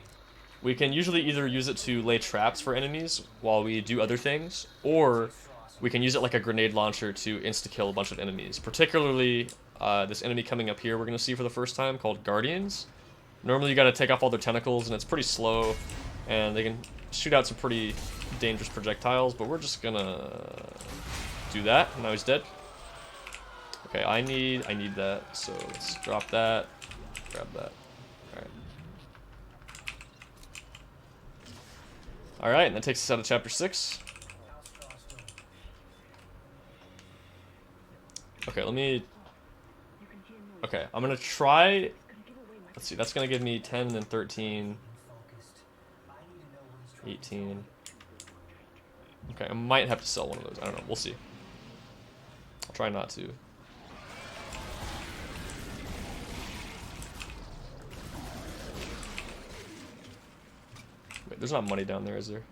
We can usually either use it to lay traps for enemies while we do other things, or we can use it like a grenade launcher to insta-kill a bunch of enemies, particularly this enemy coming up here we're going to see for the first time called Guardians. Normally you got to take off all their tentacles and it's pretty slow, and they can shoot out some pretty dangerous projectiles, but we're just going to do that. Now he's dead. Okay, I need that, so let's drop that, grab that. Alright. Alright, and that takes us out of chapter 6. Okay, let me... Okay, I'm gonna try... Let's see, that's gonna give me 10 and 13... 18... Okay, I might have to sell one of those. I don't know, we'll see. I'll try not to. Wait, there's not money down there, is there?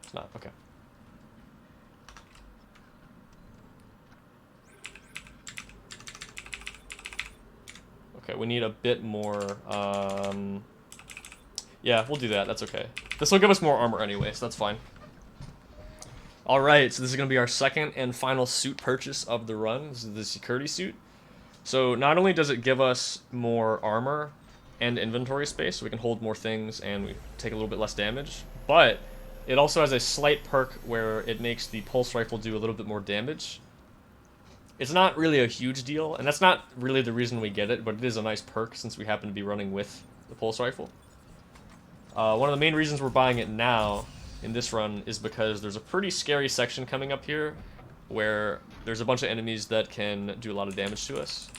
It's not, okay. Okay, we need a bit more, yeah, we'll do that, that's okay. This will give us more armor anyway, so that's fine. Alright, so this is going to be our second and final suit purchase of the run. This is the security suit. So not only does it give us more armor and inventory space, so we can hold more things and we take a little bit less damage, but it also has a slight perk where it makes the pulse rifle do a little bit more damage. It's not really a huge deal, and that's not really the reason we get it, but it is a nice perk since we happen to be running with the pulse rifle. One of the main reasons we're buying it now in this run is because there's a pretty scary section coming up here where there's a bunch of enemies that can do a lot of damage to us.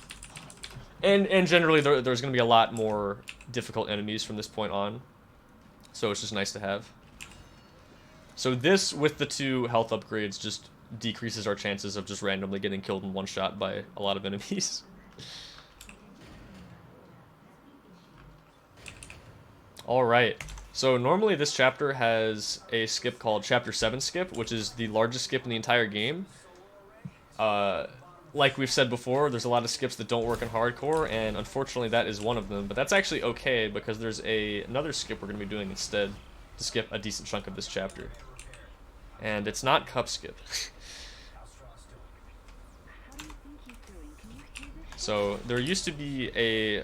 And generally there's going to be a lot more difficult enemies from this point on, so it's just nice to have. So this, with the 2 health upgrades, just decreases our chances of just randomly getting killed in one shot by a lot of enemies. Alright, so normally this chapter has a skip called Chapter 7 skip, which is the largest skip in the entire game. Like we've said before, there's a lot of skips that don't work in hardcore, and unfortunately that is one of them, but that's actually okay because there's another skip we're going to be doing instead to skip a decent chunk of this chapter. And it's not cup skip. So there used to be a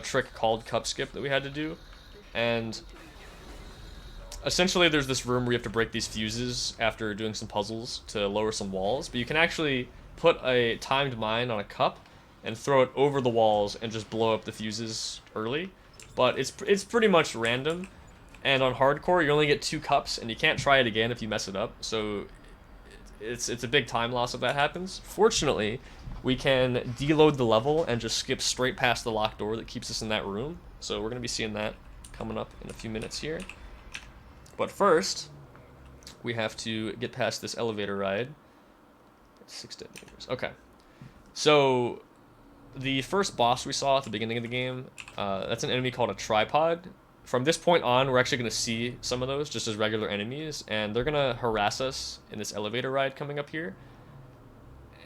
trick called cup skip that we had to do, and essentially there's this room where you have to break these fuses after doing some puzzles to lower some walls, but you can actually put a timed mine on a cup and throw it over the walls and just blow up the fuses early, but it's pretty much random. And on hardcore, you only get 2 cups, and you can't try it again if you mess it up, so it's a big time loss if that happens. Fortunately, we can deload the level and just skip straight past the locked door that keeps us in that room, so we're going to be seeing that coming up in a few minutes here. But first, we have to get past this elevator ride. 6 detonators. Okay. So, the first boss we saw at the beginning of the game, that's an enemy called a tripod. From this point on, we're actually going to see some of those just as regular enemies, and they're going to harass us in this elevator ride coming up here.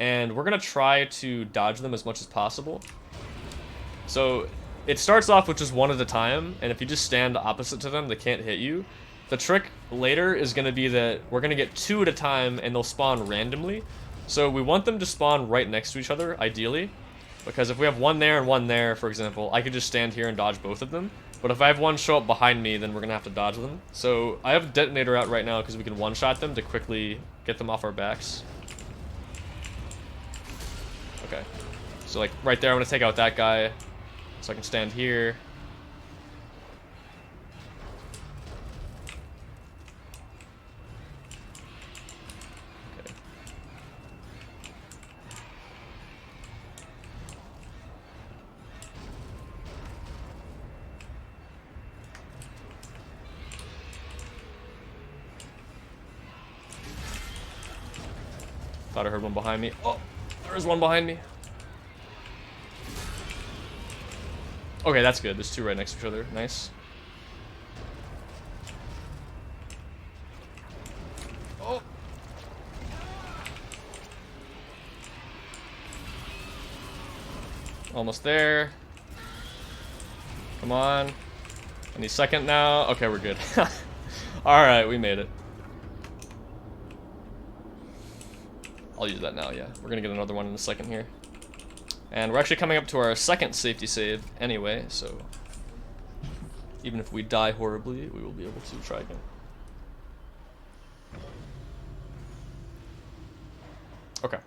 And we're going to try to dodge them as much as possible. So, it starts off with just 1 at a time, and if you just stand opposite to them, they can't hit you. The trick later is going to be that we're going to get 2 at a time, and they'll spawn randomly. So we want them to spawn right next to each other, ideally. Because if we have 1 there and 1 there, for example, I could just stand here and dodge both of them. But if I have 1 show up behind me, then we're going to have to dodge them. So I have a detonator out right now because we can one-shot them to quickly get them off our backs. Okay. So like right there, I'm going to take out that guy. So I can stand here. Okay. Thought I heard one behind me. Oh, there's one behind me. Okay, that's good. There's 2 right next to each other. Nice. Oh. Almost there. Come on. Any second now. Okay, we're good. Alright, we made it. I'll use that now, yeah. We're gonna get another one in a second here. And we're actually coming up to our second safety save anyway, so even if we die horribly, we will be able to try again. Okay.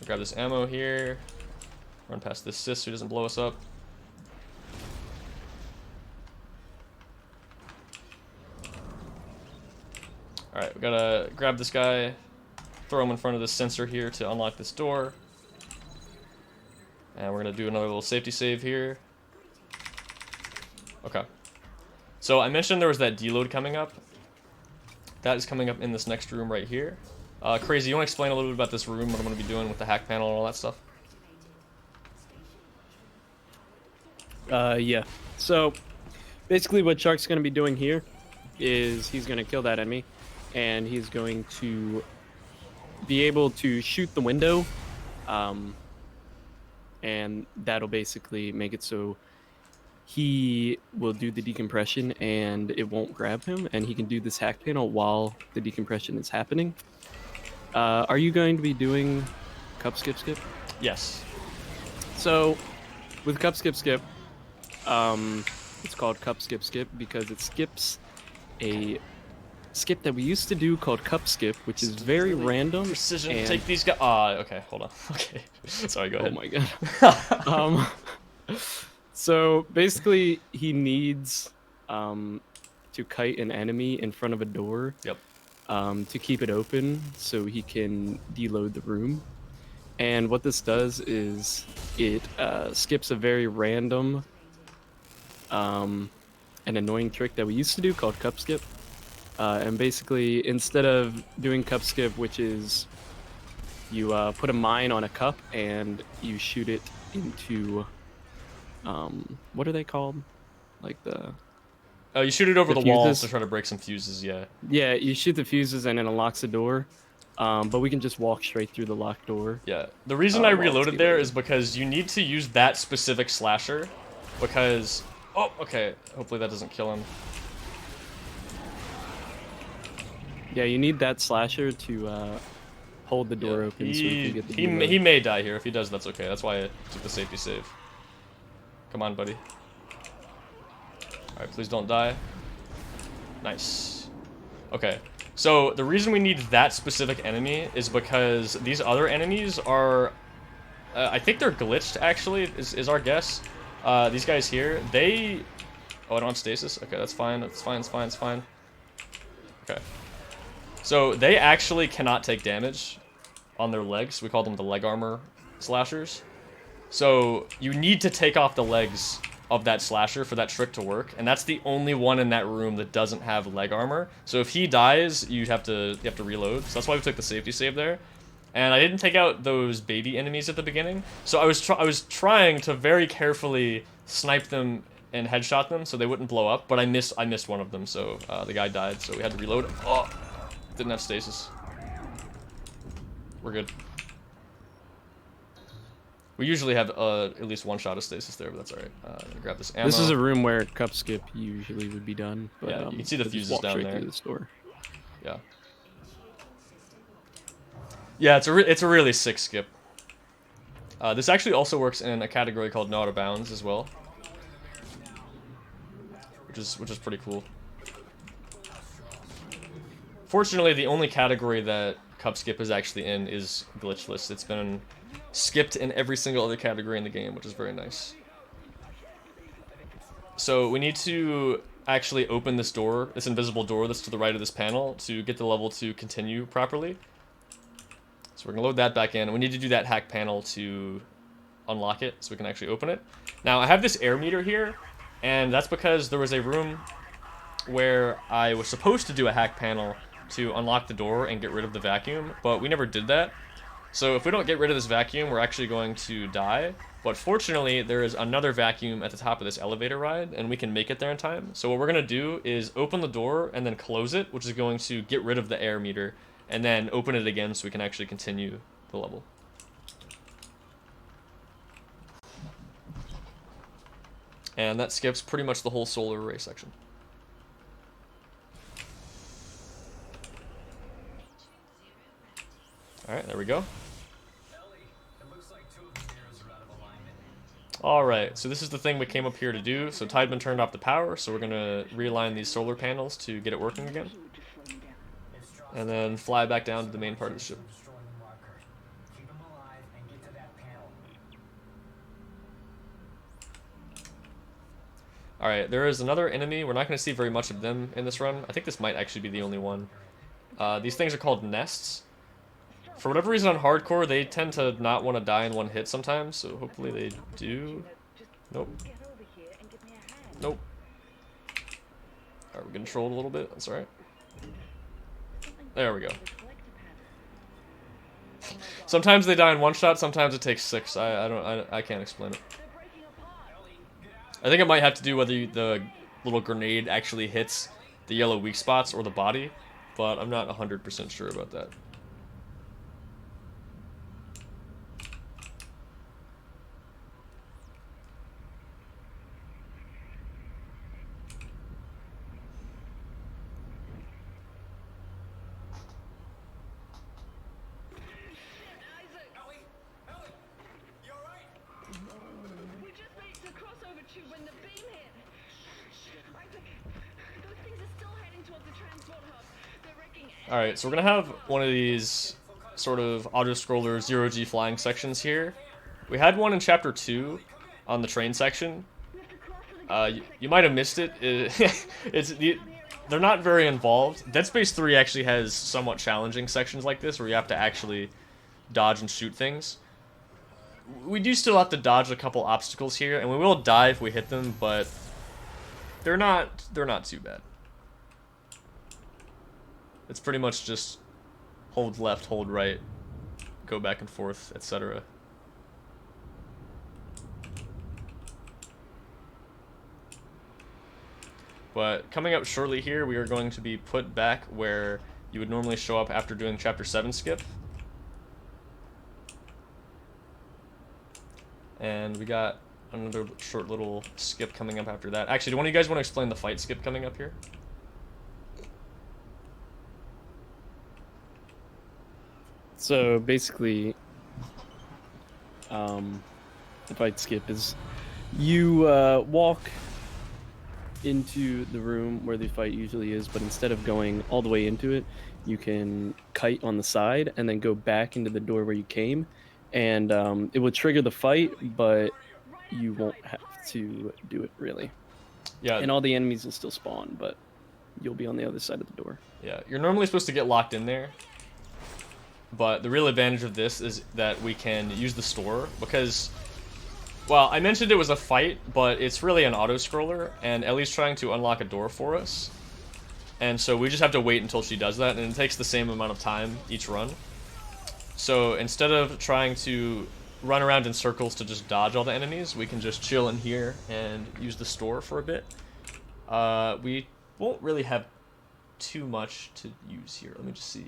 Grab this ammo here. Run past this sis so he doesn't blow us up. Alright, we gotta grab this guy, throw him in front of this sensor here to unlock this door. And we're gonna do another little safety save here. Okay. So I mentioned there was that deload coming up. That is coming up in this next room right here. Crazy, you want to explain a little bit about this room, what I'm going to be doing with the hack panel and all that stuff? Yeah. So basically what Shark's going to be doing here is he's going to kill that enemy, and he's going to be able to shoot the window, and that'll basically make it so he will do the decompression and it won't grab him, and he can do this hack panel while the decompression is happening. Are you going to be doing Cup Skip Skip? Yes. So with Cup Skip Skip, it's called Cup Skip Skip because it skips a skip that we used to do called Cup Skip, which is very random. Precision. and- Take these guys. Okay, hold on. Okay. Sorry, go ahead. Oh my god. So basically, he needs to kite an enemy in front of a door. Yep. To keep it open so he can deload the room. And what this does is it skips a very random and annoying trick that we used to do called Cup Skip. And basically, instead of doing Cup Skip, which is you put a mine on a cup and you shoot it into what are they called? Like the You shoot it over the walls fuses? to try to break some fuses, yeah. Yeah, you shoot the fuses and it unlocks the door. But we can just walk straight through the locked door. Yeah. The reason I while it's reloaded there deloaded. is because you need to use that specific slasher. Because... Oh, okay. Hopefully that doesn't kill him. Yeah, you need that slasher to hold the door open so we can get the deload. He may die here. If he does, that's okay. That's why I took the safety save. Come on, buddy. Alright, please don't die. Nice. Okay. So, the reason we need that specific enemy is because these other enemies are... I think they're glitched, actually, is our guess. These guys here, they... Oh, I don't have stasis? Okay, that's fine. That's fine, it's fine, it's fine. Okay. So, they actually cannot take damage on their legs. We call them the leg armor slashers. So, you need to take off the legs of that slasher for that trick to work, and that's the only one in that room that doesn't have leg armor. So if he dies, you have to reload. So that's why we took the safety save there. And I didn't take out those baby enemies at the beginning, so I was trying to very carefully snipe them and headshot them so they wouldn't blow up, but I missed one of them, so the guy died, so we had to reload. Oh, didn't have stasis. We're good. We usually have at least one shot of stasis there, but that's alright. Grab this ammo. This is a room where Cup Skip usually would be done. But, Yeah, you can see the we'll just fuses walk down straight there. through this door. Yeah. Yeah, it's a really sick skip. This actually also works in a category called No Out of Bounds as well, which is pretty cool. Fortunately, the only category that Cup Skip is actually in is glitchless. It's been skipped in every single other category in the game, which is very nice. So we need to actually open this door, this invisible door that's to the right of this panel, to get the level to continue properly. So we're going to load that back in. We need to do that hack panel to unlock it so we can actually open it. Now, I have this air meter here, and that's because there was a room where I was supposed to do a hack panel to unlock the door and get rid of the vacuum, but we never did that. So if we don't get rid of this vacuum, we're actually going to die. But fortunately, there is another vacuum at the top of this elevator ride, and we can make it there in time. So what we're going to do is open the door and then close it, which is going to get rid of the air meter, and then open it again so we can actually continue the level. And that skips pretty much the whole solar array section. Alright, there we go. Ellie, it looks like Alright, so this is the thing we came up here to do. So Tideman turned off the power, so we're going to realign these solar panels to get it working again. And then fly back down to the main part of the ship. Destroy the marker. Keep him alive and get to that panel. Alright, there is another enemy. We're not going to see very much of them in this run. I think this might actually be the only one. These things are called nests. For whatever reason on hardcore, they tend to not want to die in one hit sometimes, so hopefully they do. Nope. Nope. Alright, we're getting trolled a little bit. That's alright. There we go. Sometimes they die in one shot, sometimes it takes 6. I can't explain it. I think it might have to do whether the little grenade actually hits the yellow weak spots or the body, but I'm not 100% sure about that. We just reached the crossover tube when the beam hit. Isaac, those things are still heading towards the transport hub. They're wrecking. Alright, so we're gonna have one of these sort of auto-scroller zero-G flying sections here. We had one in Chapter 2 on the train section. You might have missed it. They're not very involved. Dead Space 3 actually has somewhat challenging sections like this where you have to actually dodge and shoot things. We do still have to dodge a couple obstacles here, and we will die if we hit them, but they're not too bad. It's pretty much just hold left, hold right, go back and forth, etc. But coming up shortly here, we are going to be put back where you would normally show up after doing Chapter 7 skip. And we got another short little skip coming up after that. Actually, do one of you guys want to explain the fight skip coming up here? So basically, the fight skip is you walk into the room where the fight usually is, but instead of going all the way into it, you can kite on the side and then go back into the door where you came, and it will trigger the fight, but you won't have to do it really. Yeah. And all the enemies will still spawn, but you'll be on the other side of the door. Yeah, you're normally supposed to get locked in there, but the real advantage of this is that we can use the store because, well, I mentioned it was a fight, but it's really an auto-scroller, and Ellie's trying to unlock a door for us. And so we just have to wait until she does that, and it takes the same amount of time each run. So instead of trying to run around in circles to just dodge all the enemies, we can just chill in here and use the store for a bit. We won't really have too much to use here. Let me just see.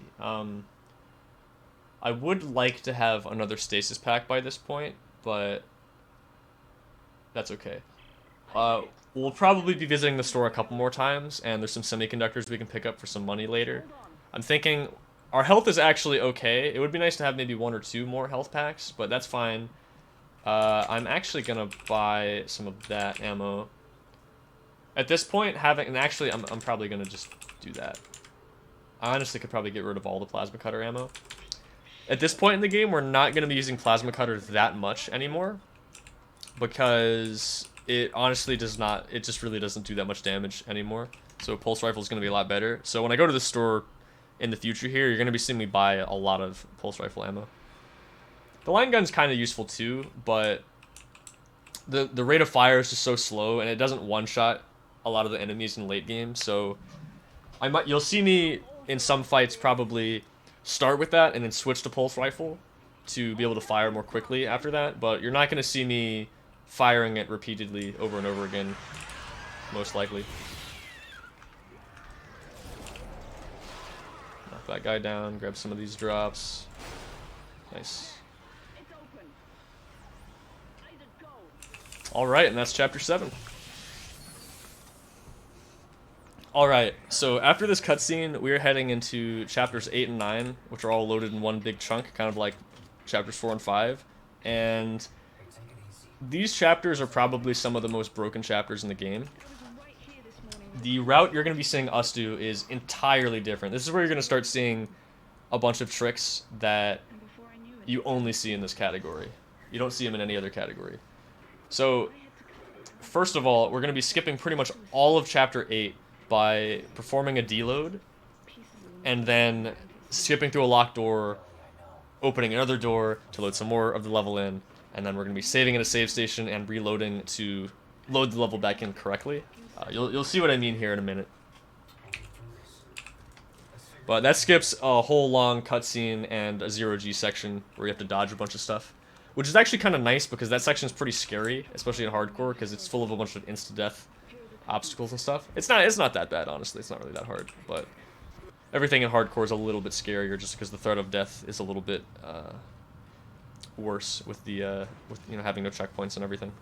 I would like to have another stasis pack by this point, but that's okay. We'll probably be visiting the store a couple more times, and there's some semiconductors we can pick up for some money later. I'm thinking our health is actually okay. It would be nice to have maybe 1 or 2 more health packs, but that's fine. I'm actually gonna buy some of that ammo. At this point, and actually, I'm probably gonna just do that. I honestly could probably get rid of all the plasma cutter ammo. At this point in the game, we're not gonna be using plasma cutters that much anymore, because it honestly does not, it just really doesn't do that much damage anymore. So pulse rifle is going to be a lot better. So when I go to the store in the future here, you're going to be seeing me buy a lot of pulse rifle ammo. The line gun's kind of useful too, but the rate of fire is just so slow, and it doesn't one-shot a lot of the enemies in late game. So you'll see me in some fights probably start with that and then switch to pulse rifle to be able to fire more quickly after that, but you're not going to see me firing it repeatedly over and over again, most likely. Knock that guy down, grab some of these drops. Nice. Alright, and that's Chapter 7. Alright, so after this cutscene, we're heading into Chapters 8 and 9, which are all loaded in one big chunk, kind of like Chapters 4 and 5, and these chapters are probably some of the most broken chapters in the game. I was right here this morning. The route you're going to be seeing us do is entirely different. This is where you're going to start seeing a bunch of tricks that And before I knew it, you only see in this category. You don't see them in any other category. So, first of all, we're going to be skipping pretty much all of Chapter 8 by performing a deload, and then skipping through a locked door, opening another door to load some more of the level in, and then we're going to be saving at a save station and reloading to load the level back in correctly. You'll see what I mean here in a minute. But that skips a whole long cutscene and a 0G section where you have to dodge a bunch of stuff. Which is actually kind of nice because that section is pretty scary, especially in hardcore, because it's full of a bunch of insta-death obstacles and stuff. It's not that bad, honestly. It's not really that hard, but everything in hardcore is a little bit scarier just because the threat of death is a little bit worse with the having no checkpoints and everything.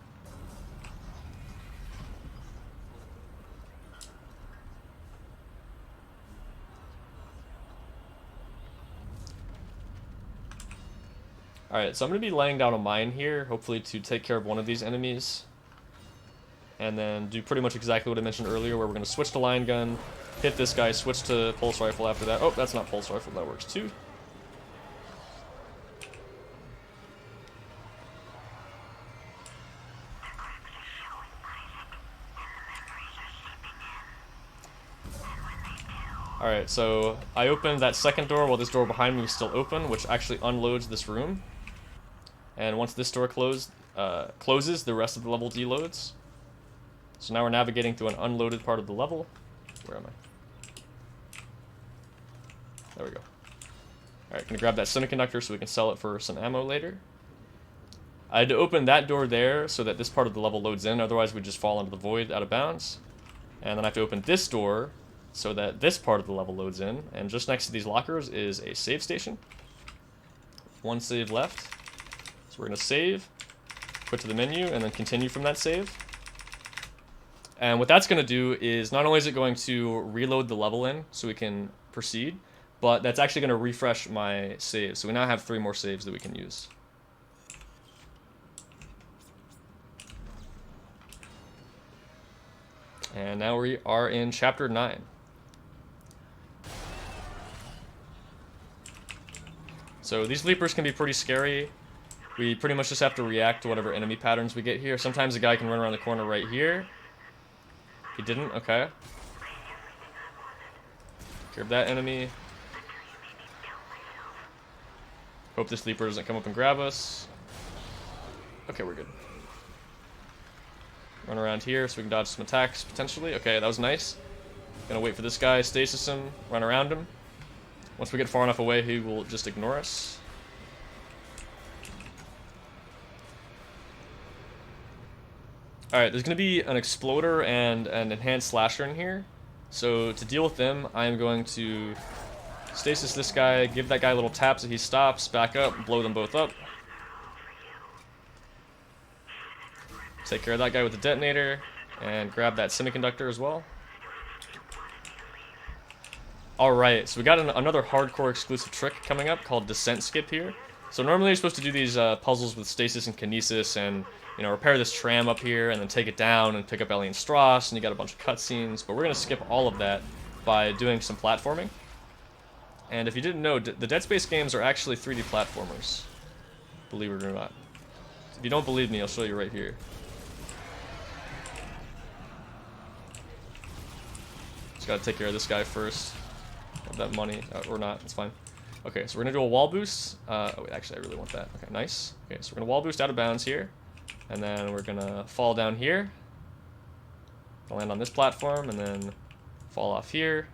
Alright, so I'm going to be laying down a mine here, hopefully to take care of one of these enemies. And then do pretty much exactly what I mentioned earlier, where we're going to switch to line gun, hit this guy, switch to pulse rifle after that. Oh, that's not pulse rifle, that works too. Alright, so I opened that second door while this door behind me is still open, which actually unloads this room. And once this door closes, the rest of the level deloads. So now we're navigating through an unloaded part of the level. Where am I? There we go. Alright, gonna grab that semiconductor so we can sell it for some ammo later. I had to open that door there so that this part of the level loads in, otherwise we'd just fall into the void out of bounds. And then I have to open this door so that this part of the level loads in. And just next to these lockers is a save station. One save left. So we're going to save, quit to the menu, and then continue from that save. And what that's going to do is not only is it going to reload the level in so we can proceed, but that's actually going to refresh my save. So we now have 3 more saves that we can use. And now we are in Chapter 9. So these leapers can be pretty scary. We pretty much just have to react to whatever enemy patterns we get here. Sometimes a guy can run around the corner right here. He didn't? Okay. Grab that enemy. Hope this leaper doesn't come up and grab us. Okay, we're good. Run around here so we can dodge some attacks, potentially. Okay, that was nice. Gonna wait for this guy, stasis him, run around him. Once we get far enough away, he will just ignore us. Alright, there's going to be an exploder and an enhanced slasher in here. So to deal with them, I am going to stasis this guy, give that guy little taps so he stops, back up, blow them both up. Take care of that guy with the detonator, and grab that semiconductor as well. Alright, so we got another hardcore exclusive trick coming up called Descent Skip here. So normally you're supposed to do these puzzles with stasis and kinesis and, you know, repair this tram up here and then take it down and pick up Ellie and Strauss, and you got a bunch of cutscenes, but we're going to skip all of that by doing some platforming. And if you didn't know, the Dead Space games are actually 3D platformers, believe it or not. If you don't believe me, I'll show you right here. Just gotta take care of this guy first. Have that money, or not, it's fine. Okay, so we're gonna do a wall boost. Oh wait, actually I really want that. Okay, nice. Okay, so we're gonna wall boost out of bounds here. And then we're gonna fall down here. I'll land on this platform and then fall off here.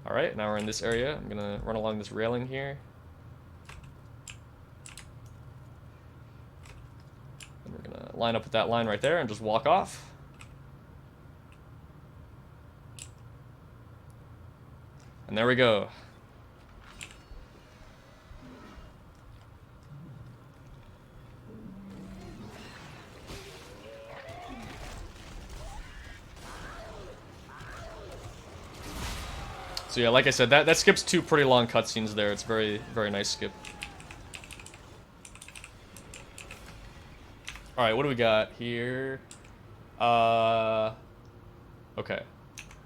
Alright, now we're in this area. I'm gonna run along this railing here. And we're gonna line up with that line right there and just walk off. And there we go. So yeah, like I said, that skips 2 pretty long cutscenes there. It's very, very nice skip. Alright, what do we got here? Okay.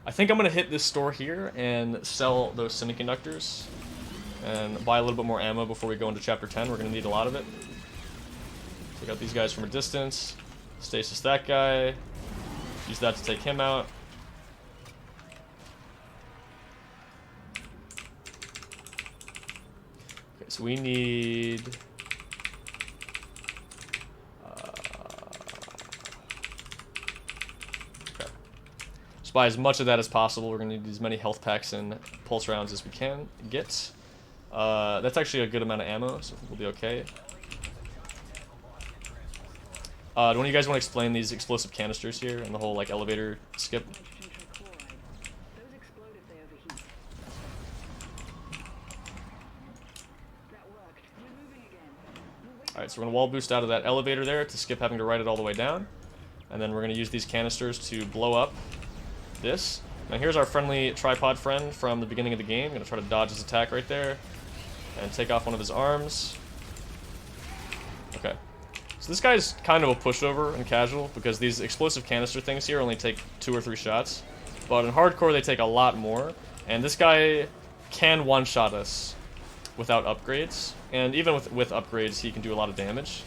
I think I'm gonna hit this store here and sell those semiconductors and buy a little bit more ammo before we go into chapter 10. We're gonna need a lot of it. Take out these guys from a distance. Stasis that guy. Use that to take him out. Okay, so we need... okay. Just buy as much of that as possible. We're going to need as many health packs and pulse rounds as we can get. That's actually a good amount of ammo, so I think we'll be okay. Do one of you guys want to explain these explosive canisters here and the whole like elevator skip? Nitrogen trichloride. Those explode if they overheat. That worked. We're moving again. We'll wait. Alright, so we're going to wall boost out of that elevator there to skip having to ride it all the way down. And then we're going to use these canisters to blow up this. Now here's our friendly tripod friend from the beginning of the game. I'm going to try to dodge his attack right there. And take off one of his arms. Okay. So this guy's kind of a pushover and casual because these explosive canister things here only take 2 or 3 shots. But in hardcore they take a lot more. And this guy can one-shot us without upgrades. And even with upgrades he can do a lot of damage.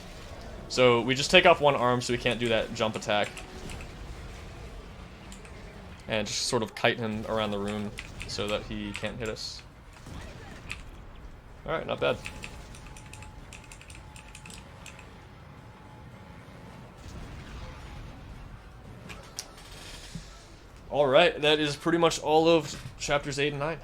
So we just take off one arm so he can't do that jump attack. And just sort of kite him around the room so that he can't hit us. Alright, not bad. Alright, that is pretty much all of chapters 8 and 9.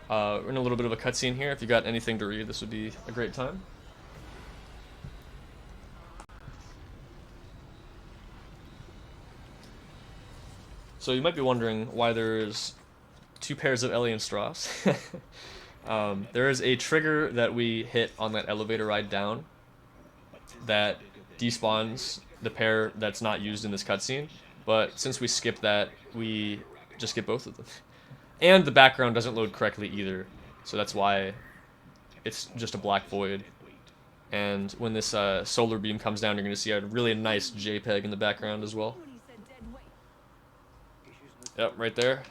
We're in a little bit of a cutscene here. If you got anything to read, this would be a great time. So you might be wondering why there's 2 pairs of Ellie and Strauss. There is a trigger that we hit on that elevator ride down that despawns the pair that's not used in this cutscene, but since we skipped that, we just get both of them. And the background doesn't load correctly either, so that's why it's just a black void. And when this solar beam comes down, you're going to see a really nice JPEG in the background as well. Yep, right there.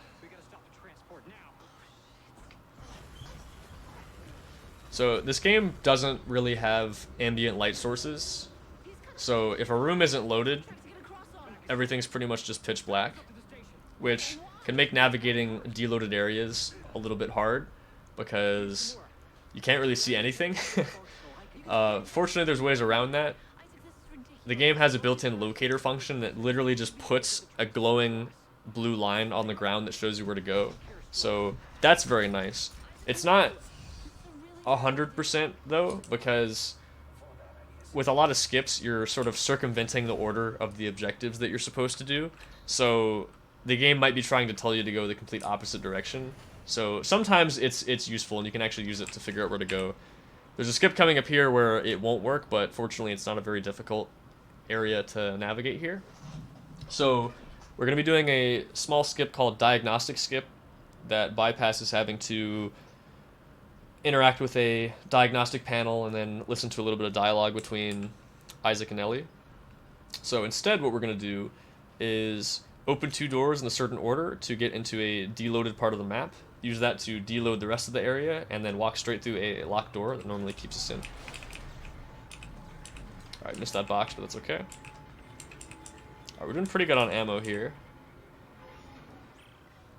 So this game doesn't really have ambient light sources. So if a room isn't loaded, everything's pretty much just pitch black, which can make navigating deloaded areas a little bit hard because you can't really see anything. Fortunately, there's ways around that. The game has a built-in locator function that literally just puts a glowing blue line on the ground that shows you where to go. So that's very nice. It's not 100% though, because with a lot of skips, you're sort of circumventing the order of the objectives that you're supposed to do. So the game might be trying to tell you to go the complete opposite direction. So sometimes it's useful and you can actually use it to figure out where to go. There's a skip coming up here where it won't work, but fortunately it's not a very difficult area to navigate here. So we're going to be doing a small skip called Diagnostic Skip that bypasses having to interact with a diagnostic panel and then listen to a little bit of dialogue between Isaac and Ellie. So instead what we're going to do is open 2 doors in a certain order to get into a deloaded part of the map, use that to deload the rest of the area, and then walk straight through a locked door that normally keeps us in. Alright, missed that box, but that's okay. Alright, we're doing pretty good on ammo here.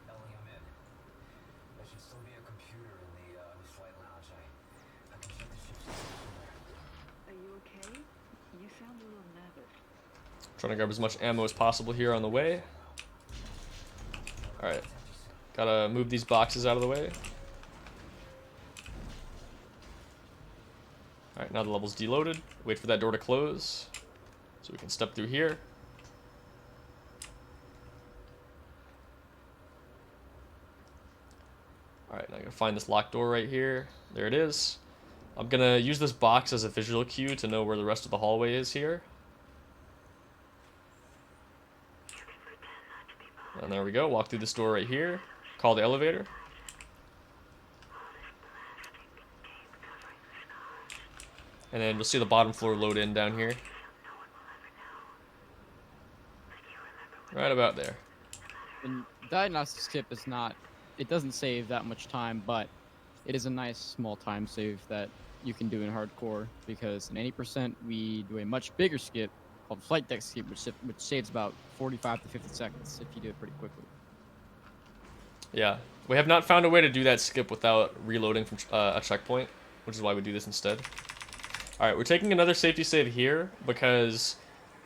Ellie, I'm in. There should still be a computer in the flight lounge. I can check the ship's somewhere. Are you okay? You sound a little nervous. Trying to grab as much ammo as possible here on the way. Alright. Gotta move these boxes out of the way. Alright, now the level's deloaded. Wait for that door to close so we can step through here. Alright, now I'm gonna find this locked door right here. There it is. I'm gonna use this box as a visual cue to know where the rest of the hallway is here. And there we go. Walk through this door right here. Call the elevator. And then you'll see the bottom floor load in down here. Right about there. And diagnostic skip is not, it doesn't save that much time, but it is a nice small time save that you can do in hardcore, because in 80% we do a much bigger skip called flight deck skip, which saves about 45 to 50 seconds if you do it pretty quickly. Yeah, we have not found a way to do that skip without reloading from a checkpoint, which is why we do this instead. Alright, we're taking another safety save here because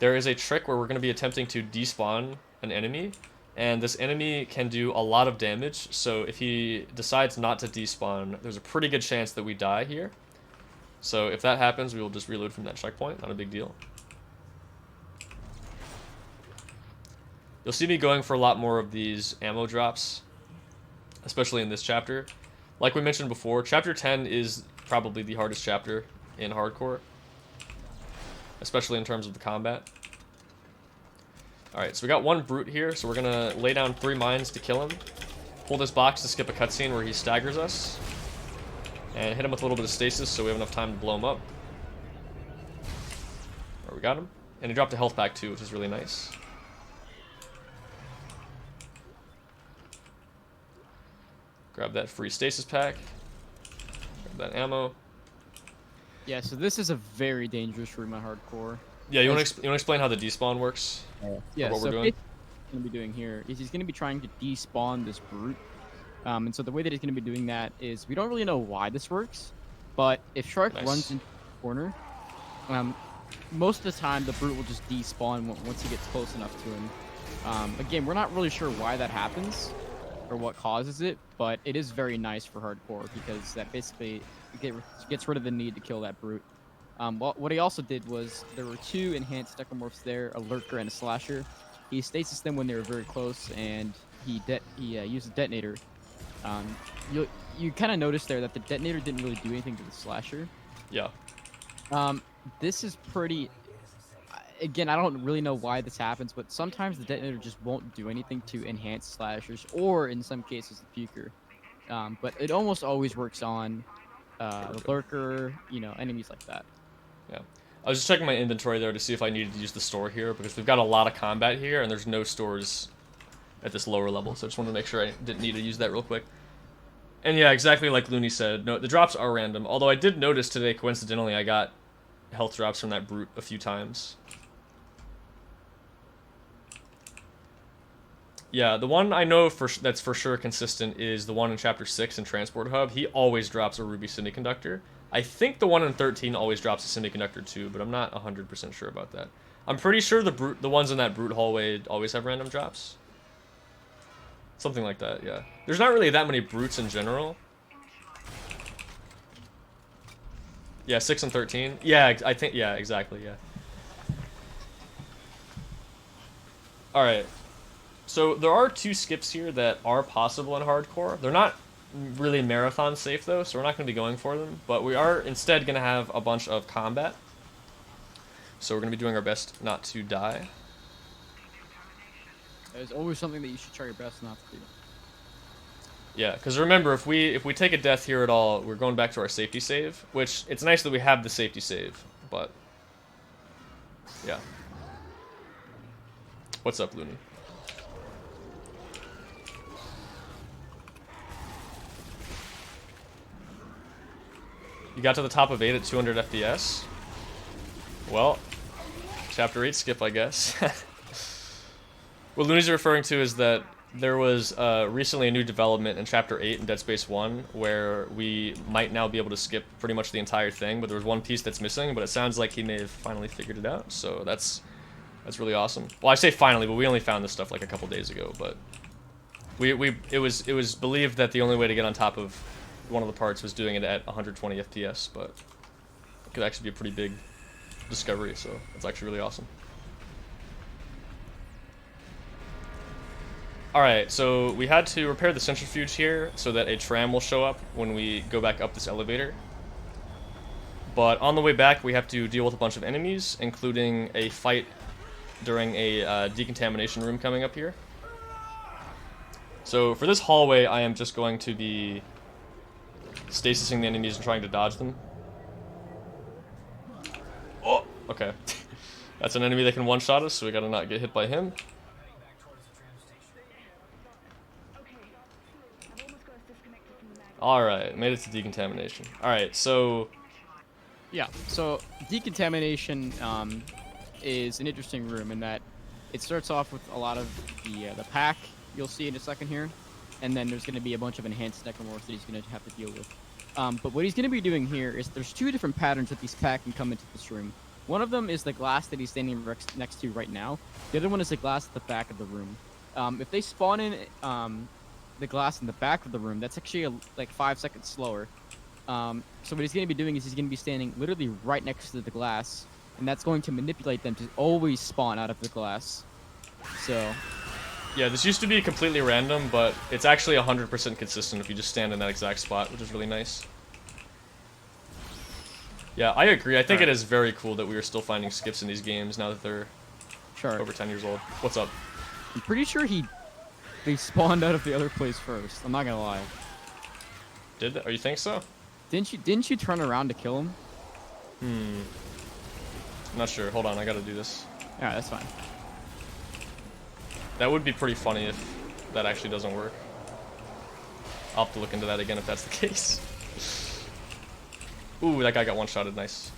there is a trick where we're going to be attempting to despawn an enemy, and this enemy can do a lot of damage, so if he decides not to despawn, there's a pretty good chance that we die here. So if that happens, we will just reload from that checkpoint, not a big deal. You'll see me going for a lot more of these ammo drops, especially in this chapter. Like we mentioned before, chapter 10 is probably the hardest chapter in hardcore, especially in terms of the combat. Alright, so we got one brute here, so we're gonna lay down 3 mines to kill him. Pull this box to skip a cutscene where he staggers us. And hit him with a little bit of stasis so we have enough time to blow him up. There, we got him. And he dropped a health pack too, which is really nice. Grab that free stasis pack. Grab that ammo. Yeah, so this is a very dangerous room in hardcore. Yeah, you want to explain how the despawn works? Yeah, what so we're doing? what he's going to be doing here is he's going to be trying to despawn this brute. And so the way that he's going to be doing that is, we don't really know why this works, but if Shark Nice. runs into the corner, most of the time the brute will just despawn once he gets close enough to him. Again, we're not really sure why that happens or what causes it, but it is very nice for hardcore because that basically gets rid of the need to kill that brute. What he also did was, there were 2 enhanced necromorphs there, a lurker and a slasher. He stasis them when they were very close, and he used a detonator. You kind of noticed there that the detonator didn't really do anything to the slasher. Yeah. This is pretty. Again, I don't really know why this happens, but sometimes the detonator just won't do anything to enhance slashers, or in some cases the puker. But it almost always works on the lurker, enemies like that. Yeah. I was just checking my inventory there to see if I needed to use the store here, because we've got a lot of combat here, and there's no stores at this lower level, so I just wanted to make sure I didn't need to use that real quick. And yeah, exactly like Looney said, no, the drops are random, although I did notice today, coincidentally, I got health drops from that brute a few times. Yeah, the one I know that's for sure consistent is the one in Chapter 6 in Transport Hub. He always drops a Ruby Semiconductor. I think the one in 13 always drops a Semiconductor too, but I'm not 100% sure about that. I'm pretty sure the ones in that brute hallway always have random drops. Something like that, yeah. There's not really that many brutes in general. Yeah, 6 and 13. Yeah, I think, yeah, exactly, yeah. Alright. So there are 2 skips here that are possible in hardcore. They're not really marathon safe though, so we're not going to be going for them. But we are instead going to have a bunch of combat. So we're going to be doing our best not to die. There's always something that you should try your best not to do. Yeah, because remember, if we take a death here at all, we're going back to our safety save, which it's nice that we have the safety save, but yeah. What's up, Looney? You got to the top of 8 at 200 FPS? Well, Chapter 8 skip, I guess. What Looney's referring to is that there was recently a new development in Chapter 8 in Dead Space 1 where we might now be able to skip pretty much the entire thing, but there was one piece that's missing, but it sounds like he may have finally figured it out, so that's really awesome. Well, I say finally, but we only found this stuff like a couple days ago, but it was believed that the only way to get on top of one of the parts was doing it at 120 FPS, but it could actually be a pretty big discovery, so it's actually really awesome. Alright, so we had to repair the centrifuge here so that a tram will show up when we go back up this elevator. But on the way back, we have to deal with a bunch of enemies, including a fight during a decontamination room coming up here. So for this hallway, I am just going to be stasising the enemies and trying to dodge them. Okay. That's an enemy that can one-shot us, so we gotta not get hit by him. Alright, made it to decontamination. Alright, so... Yeah, so decontamination is an interesting room in that it starts off with a lot of the pack you'll see in a second here, and then there's going to be a bunch of enhanced necromorphs that he's going to have to deal with. But what he's going to be doing here is there's two different patterns that these pack can come into this room. One of them is the glass that he's standing next to right now. The other one is the glass at the back of the room. If they spawn in the glass in the back of the room, that's actually like 5 seconds slower. So what he's going to be doing is he's going to be standing literally right next to the glass, and that's going to manipulate them to always spawn out of the glass. So... yeah, this used to be completely random, but it's actually 100% consistent if you just stand in that exact spot, which is really nice. Yeah, I agree. I think it is very cool that we are still finding skips in these games now that they're over 10 years old. What's up? I'm pretty sure they spawned out of the other place first. I'm not gonna lie. Did they? Oh, you think so? Didn't you turn around to kill him? I'm not sure. Hold on, I gotta do this. Yeah, that's fine. That would be pretty funny if that actually doesn't work. I'll have to look into that again if that's the case. Ooh, that guy got one-shotted. Nice.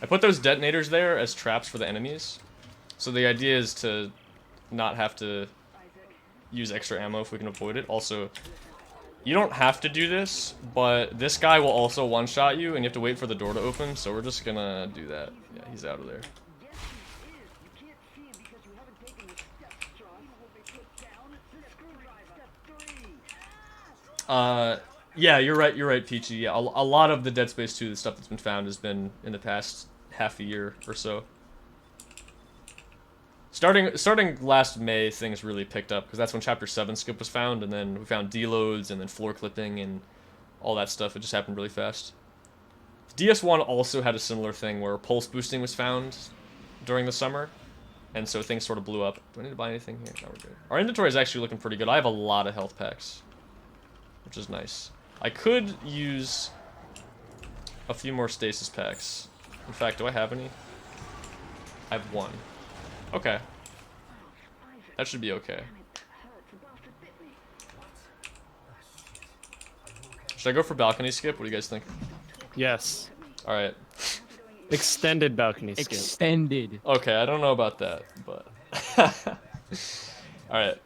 I put those detonators there as traps for the enemies. So the idea is to not have to use extra ammo if we can avoid it. Also, you don't have to do this, but this guy will also one-shot you, and you have to wait for the door to open, so we're just gonna do that. Yeah, he's out of there. Yeah, you're right, Peachy. Yeah, a lot of the Dead Space 2, the stuff that's been found has been in the past half a year or so. Starting last May, things really picked up, because that's when Chapter 7 skip was found, and then we found deloads, and then floor clipping, and all that stuff. It just happened really fast. DS1 also had a similar thing where pulse boosting was found during the summer, and so things sort of blew up. Do I need to buy anything here? No, we're good. Our inventory is actually looking pretty good. I have a lot of health packs, which is nice. I could use a few more stasis packs. In fact, do I have any? I have one. Okay. That should be okay. Should I go for balcony skip? What do you guys think? Yes. Alright. Extended balcony skip. Extended. Okay, I don't know about that, but... Alright.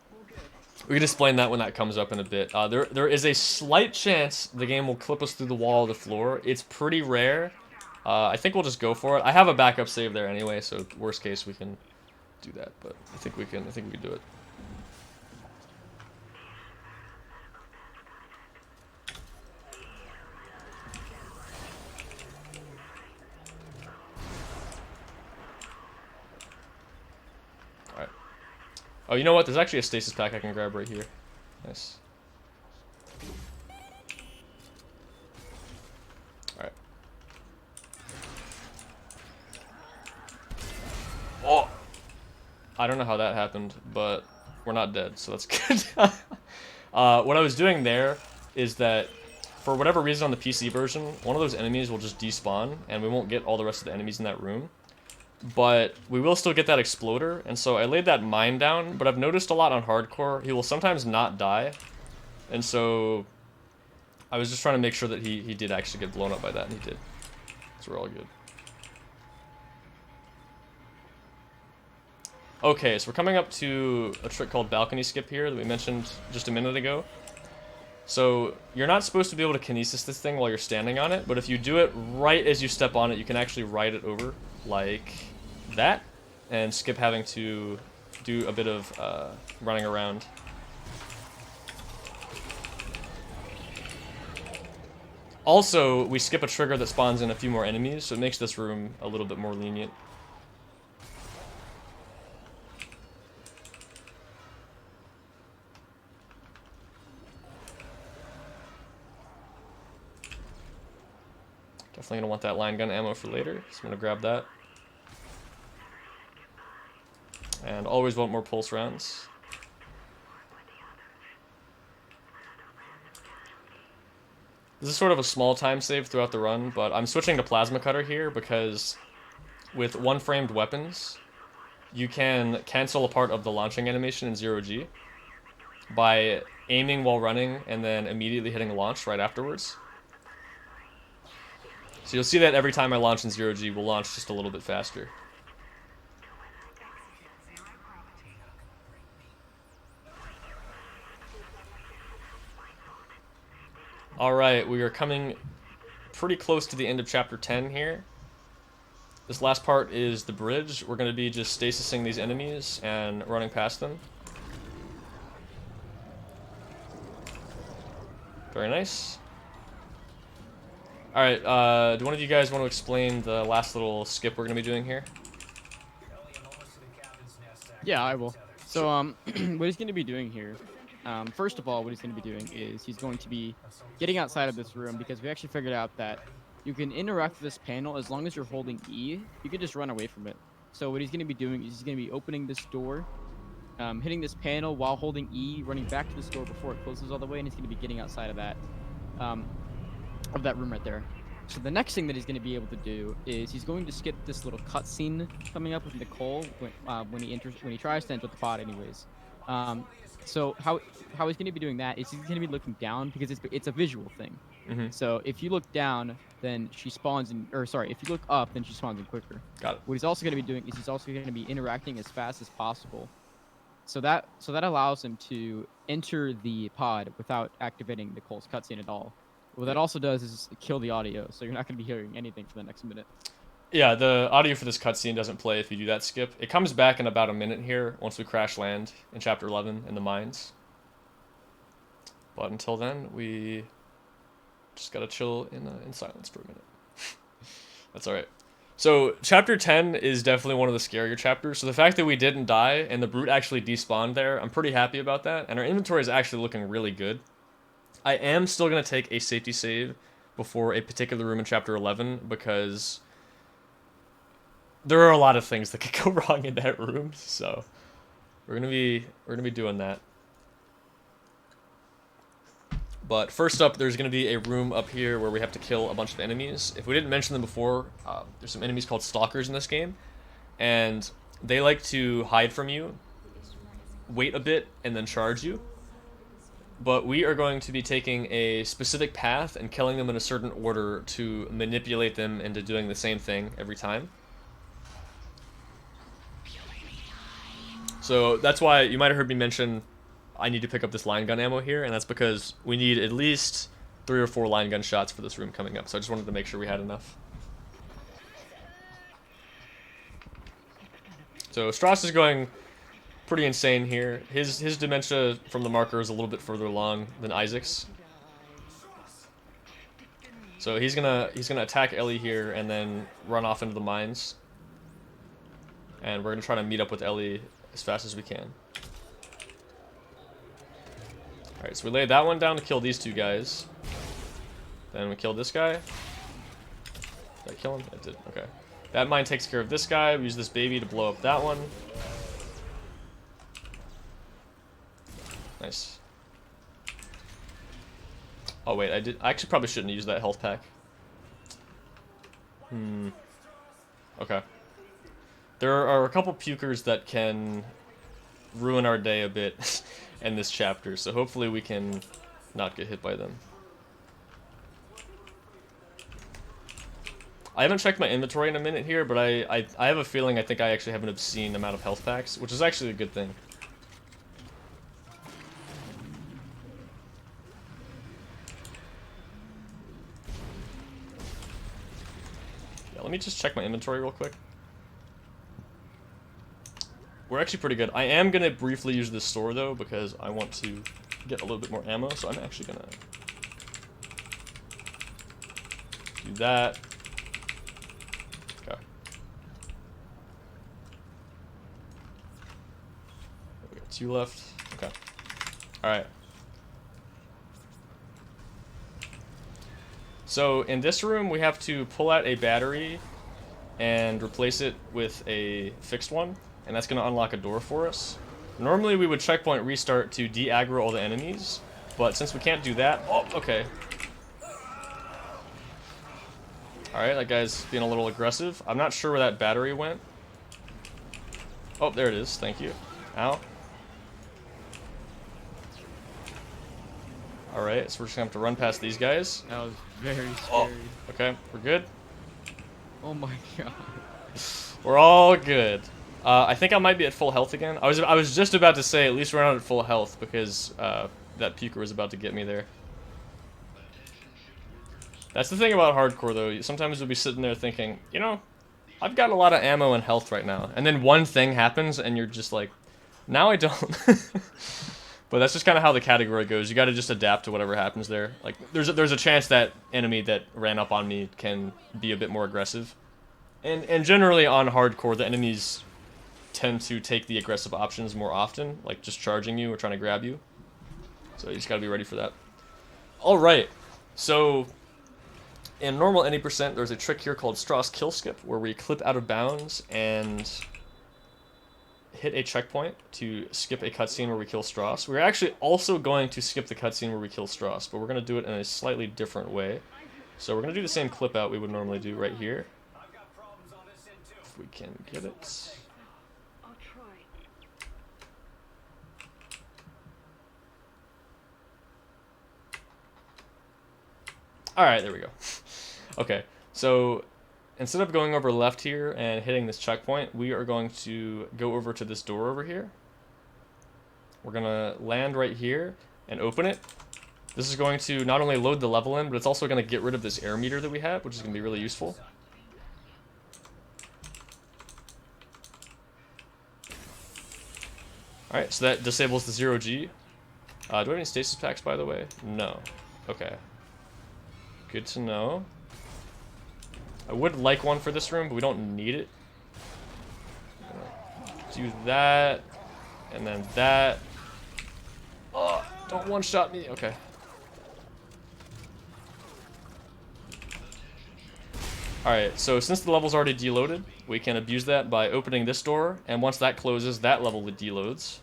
We can explain that when that comes up in a bit. There is a slight chance the game will clip us through the wall of the floor. It's pretty rare. I think we'll just go for it. I have a backup save there anyway, so worst case we can do that. But I think we can do it. All right. Oh, you know what? There's actually a stasis pack I can grab right here. Nice. Alright. Oh! I don't know how that happened, but we're not dead, so that's good. What I was doing there is that, for whatever reason on the PC version, one of those enemies will just despawn, and we won't get all the rest of the enemies in that room. But we will still get that exploder, and so I laid that mine down, but I've noticed a lot on hardcore, he will sometimes not die. And so I was just trying to make sure that he did actually get blown up by that, and he did. So we're all good. Okay, so we're coming up to a trick called balcony skip here that we mentioned just a minute ago. So you're not supposed to be able to kinesis this thing while you're standing on it, but if you do it right as you step on it, you can actually ride it over like that and skip having to do a bit of running around. Also, we skip a trigger that spawns in a few more enemies, so it makes this room a little bit more lenient. Definitely gonna want that line gun ammo for later, so I'm gonna grab that. And always want more pulse rounds. This is sort of a small time save throughout the run, but I'm switching to plasma cutter here because with one-framed weapons, you can cancel a part of the launching animation in 0G by aiming while running and then immediately hitting launch right afterwards. So you'll see that every time I launch in 0G, we'll launch just a little bit faster. Alright, we are coming pretty close to the end of chapter 10 here. This last part is the bridge. We're going to be just stasising these enemies and running past them. Very nice. Alright, do one of you guys want to explain the last little skip we're going to be doing here? Yeah, I will. So, what he's going to be doing here, first of all, what he's going to be doing is he's going to be getting outside of this room because we actually figured out that you can interact with this panel as long as you're holding E. You can just run away from it. So what he's going to be doing is he's going to be opening this door, hitting this panel while holding E, running back to this door before it closes all the way, and he's going to be getting outside of that room right there. So the next thing that he's going to be able to do is he's going to skip this little cutscene coming up with Nicole when he tries to enter the pod, anyways. So how he's going to be doing that is he's going to be looking down because it's a visual thing. Mm-hmm. So if you look down, then she spawns in, or sorry, if you look up, then she spawns in quicker. Got it. What he's also going to be doing is he's also going to be interacting as fast as possible. So that allows him to enter the pod without activating Nicole's cutscene at all. What that also does is kill the audio, so you're not going to be hearing anything for the next minute. Yeah, the audio for this cutscene doesn't play if you do that skip. It comes back in about a minute here once we crash land in chapter 11 in the mines. But until then, we just gotta chill in silence for a minute. That's alright. So, chapter 10 is definitely one of the scarier chapters. So the fact that we didn't die and the brute actually despawned there, I'm pretty happy about that. And our inventory is actually looking really good. I am still going to take a safety save before a particular room in chapter 11 because there are a lot of things that could go wrong in that room. So we're gonna be doing that. But first up, there's going to be a room up here where we have to kill a bunch of enemies. If we didn't mention them before, there's some enemies called stalkers in this game. And they like to hide from you, wait a bit, and then charge you. But we are going to be taking a specific path and killing them in a certain order to manipulate them into doing the same thing every time. So that's why you might have heard me mention I need to pick up this line gun ammo here, and that's because we need at least 3 or 4 line gun shots for this room coming up, so I just wanted to make sure we had enough. So Strauss is going pretty insane here. His dementia from the marker is a little bit further along than Isaac's. So he's gonna attack Ellie here and then run off into the mines. And we're gonna try to meet up with Ellie as fast as we can. Alright, so we laid that one down to kill these 2 guys. Then we killed this guy. Did I kill him? I did, okay. That mine takes care of this guy. We use this baby to blow up that one. Nice. Oh wait, I actually probably shouldn't use that health pack. Okay. There are a couple pukers that can ruin our day a bit in this chapter, so hopefully we can not get hit by them. I haven't checked my inventory in a minute here, but I have a feeling I think I actually have an obscene amount of health packs, which is actually a good thing. Yeah, let me just check my inventory real quick. We're actually pretty good. I am going to briefly use this store, though, because I want to get a little bit more ammo, so I'm actually going to do that. Okay. We got 2 left. Okay. Alright. So, in this room, we have to pull out a battery and replace it with a fixed one. And that's going to unlock a door for us. Normally we would checkpoint restart to de-aggro all the enemies, but since we can't do that... Oh, okay. Alright, that guy's being a little aggressive. I'm not sure where that battery went. Oh, there it is. Thank you. Ow. Alright, so we're just gonna have to run past these guys. That was very scary. Oh, okay, we're good. Oh my god. We're all good. I think I might be at full health again. I was just about to say at least we're not at full health because that puker was about to get me there. That's the thing about hardcore though. Sometimes you'll be sitting there thinking, you know, I've got a lot of ammo and health right now, and then one thing happens and you're just like, now I don't. But that's just kind of how the category goes. You got to just adapt to whatever happens there. Like there's a chance that enemy that ran up on me can be a bit more aggressive. And generally on hardcore, the enemies tend to take the aggressive options more often, like just charging you or trying to grab you. So you just gotta be ready for that. Alright, so in normal any percent, there's a trick here called Strauss Kill Skip, where we clip out of bounds and hit a checkpoint to skip a cutscene where we kill Strauss. We're actually also going to skip the cutscene where we kill Strauss, but we're going to do it in a slightly different way. So we're going to do the same clip out we would normally do right here. If we can get it. I'll try. Alright, there we go. Okay, so instead of going over left here and hitting this checkpoint, we are going to go over to this door over here. We're going to land right here and open it. This is going to not only load the level in, but it's also going to get rid of this air meter that we have, which is going to be really useful. Alright, so that disables the 0G. Do I have any stasis packs, by the way? No. Okay. Good to know. I would like one for this room, but we don't need it. Do that, and then that. Oh, don't one-shot me. Okay. Alright, so since the level's already deloaded, we can abuse that by opening this door, and once that closes, that level deloads.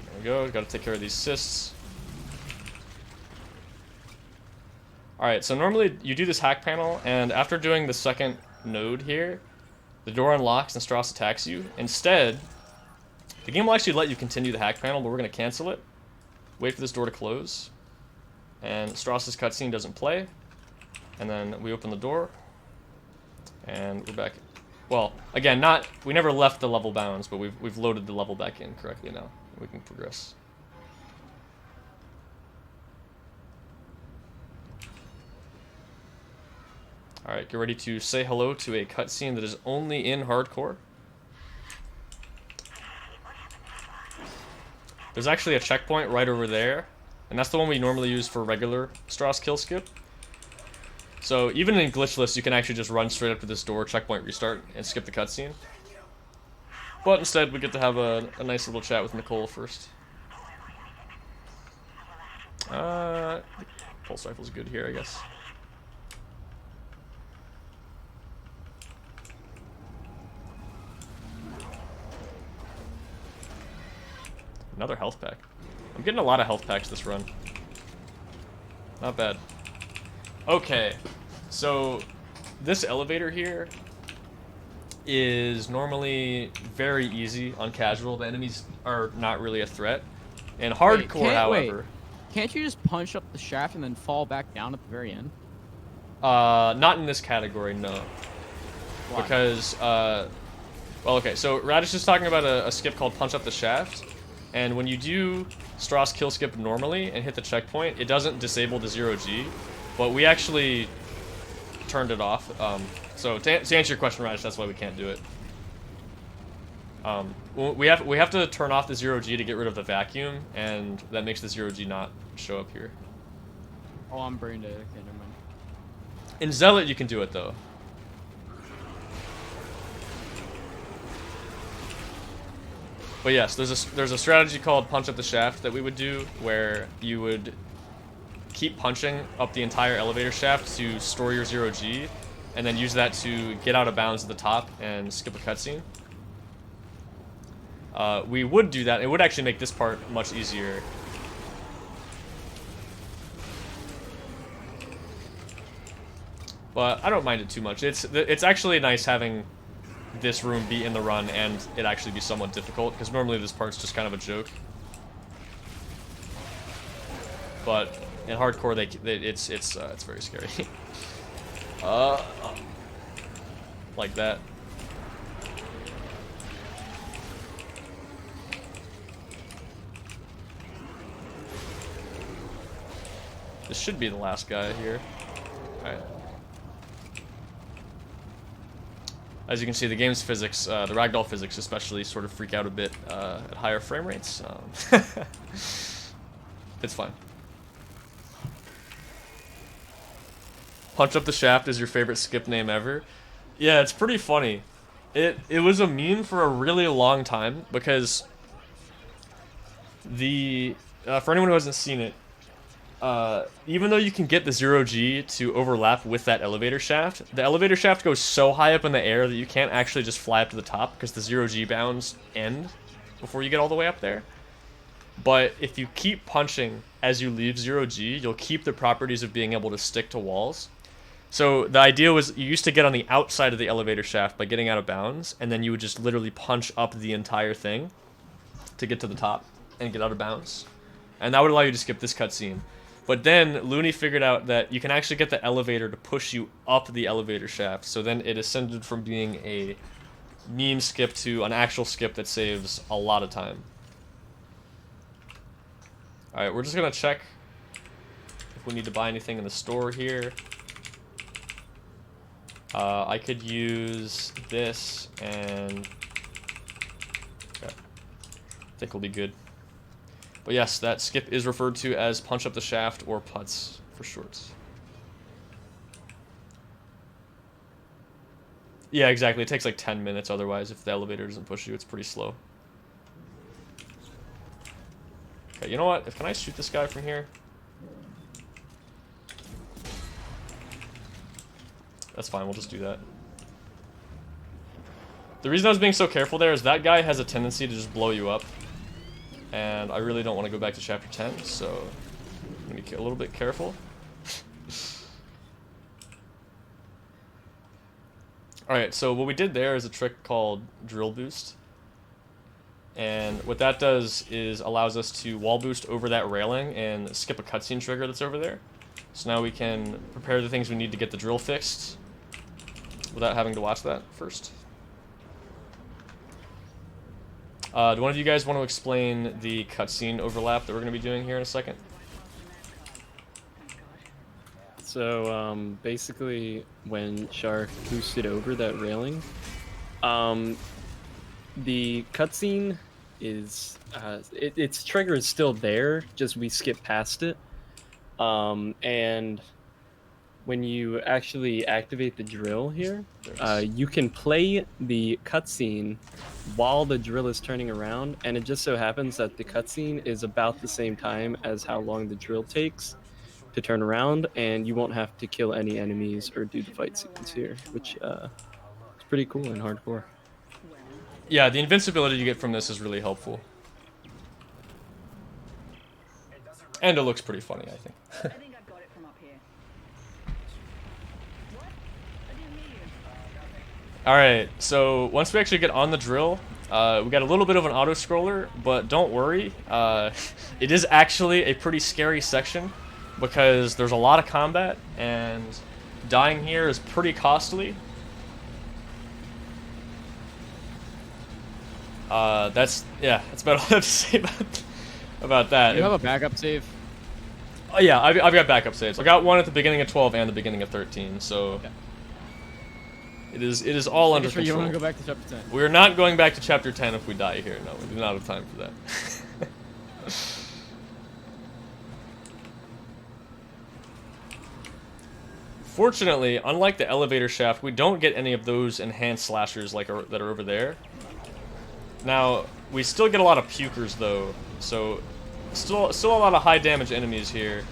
There we go, gotta take care of these cysts. Alright, so normally you do this hack panel, and after doing the second node here, the door unlocks and Strauss attacks you. Instead, the game will actually let you continue the hack panel, but we're gonna cancel it. Wait for this door to close, and Strauss's cutscene doesn't play, and then we open the door, and we're back. Well, again, we never left the level bounds, but we've loaded the level back in correctly now. We can progress. Alright, get ready to say hello to a cutscene that is only in hardcore. There's actually a checkpoint right over there, and that's the one we normally use for regular Strauss kill skip. So even in glitchless, you can actually just run straight up to this door, checkpoint restart, and skip the cutscene. But instead, we get to have a nice little chat with Nicole first. Pulse rifle's good here, I guess. Another health pack. I'm getting a lot of health packs this run. Not bad. Okay, so this elevator here is normally very easy on casual. The enemies are not really a threat. In hardcore, however... Can't you just punch up the shaft and then fall back down at the very end? Not in this category, no. Why? Because, well, okay, so Radish is talking about a skip called Punch Up the Shaft. And when you do Strauss kill skip normally and hit the checkpoint, it doesn't disable the 0G, but we actually turned it off. So to answer your question, Radish, that's why we can't do it. We have to turn off the 0G to get rid of the vacuum, and that makes the 0G not show up here. Oh, I'm brain dead. Okay, never mind. In Zealot, you can do it though. But yes, there's a strategy called Punch Up the Shaft that we would do, where you would keep punching up the entire elevator shaft to store your 0G, and then use that to get out of bounds at the top and skip a cutscene. We would do that. It would actually make this part much easier. but I don't mind it too much. It's actually nice having this room be in the run and it actually be somewhat difficult, because normally this part's just kind of a joke. But in hardcore, it's very scary. Like that. This should be the last guy here. Alright. As you can see, the game's physics, the ragdoll physics especially, sort of freak out a bit at higher frame rates. It's fine. Punch Up the Shaft is your favorite skip name ever? Yeah, it's pretty funny. It was a meme for a really long time, because the for anyone who hasn't seen it, even though you can get the 0G to overlap with that elevator shaft, the elevator shaft goes so high up in the air that you can't actually just fly up to the top, because the 0G bounds end before you get all the way up there. But if you keep punching as you leave 0G, you'll keep the properties of being able to stick to walls. So the idea was you used to get on the outside of the elevator shaft by getting out of bounds, and then you would just literally punch up the entire thing to get to the top and get out of bounds. And that would allow you to skip this cutscene. But then Looney figured out that you can actually get the elevator to push you up the elevator shaft. So then it ascended from being a meme skip to an actual skip that saves a lot of time. Alright, we're just gonna check if we need to buy anything in the store here. I could use this, and okay, I think we'll be good. But yes, that skip is referred to as Punch Up the Shaft, or putts for shorts. Yeah, exactly. It takes like 10 minutes otherwise. If the elevator doesn't push you, it's pretty slow. Okay, you know what? Can I shoot this guy from here? That's fine, we'll just do that. The reason I was being so careful there is that guy has a tendency to just blow you up. And I really don't want to go back to chapter 10, so I'm going to be a little bit careful. Alright, so what we did there is a trick called Drill Boost. And what that does is allows us to wall boost over that railing and skip a cutscene trigger that's over there. So now we can prepare the things we need to get the drill fixed without having to watch that first. Do one of you guys want to explain the cutscene overlap that we're going to be doing here in a second? So, basically, when Shark boosted over that railing, the cutscene is, its trigger is still there, just we skip past it. And when you actually activate the drill here, you can play the cutscene while the drill is turning around, and it just so happens that the cutscene is about the same time as how long the drill takes to turn around, and you won't have to kill any enemies or do the fight sequence here, which is pretty cool in hardcore. Yeah, the invincibility you get from this is really helpful. And it looks pretty funny, I think. I think I got it from up here. What? I didn't hear you. Alright, so once we actually get on the drill, we got a little bit of an auto-scroller, but don't worry. It is actually a pretty scary section, because there's a lot of combat, and dying here is pretty costly. That's about all I have to say about that. Do you have a backup save? Oh yeah, I've got backup saves. I got one at the beginning of 12 and the beginning of 13, so Yeah. it is all under Sure you control. want to go back to chapter 10. We're not going back to chapter 10 if we die here. No, we do not have time for that. Fortunately, unlike the elevator shaft, we don't get any of those enhanced slashers that are over there. Now, we still get a lot of pukers though, so still a lot of high damage enemies here.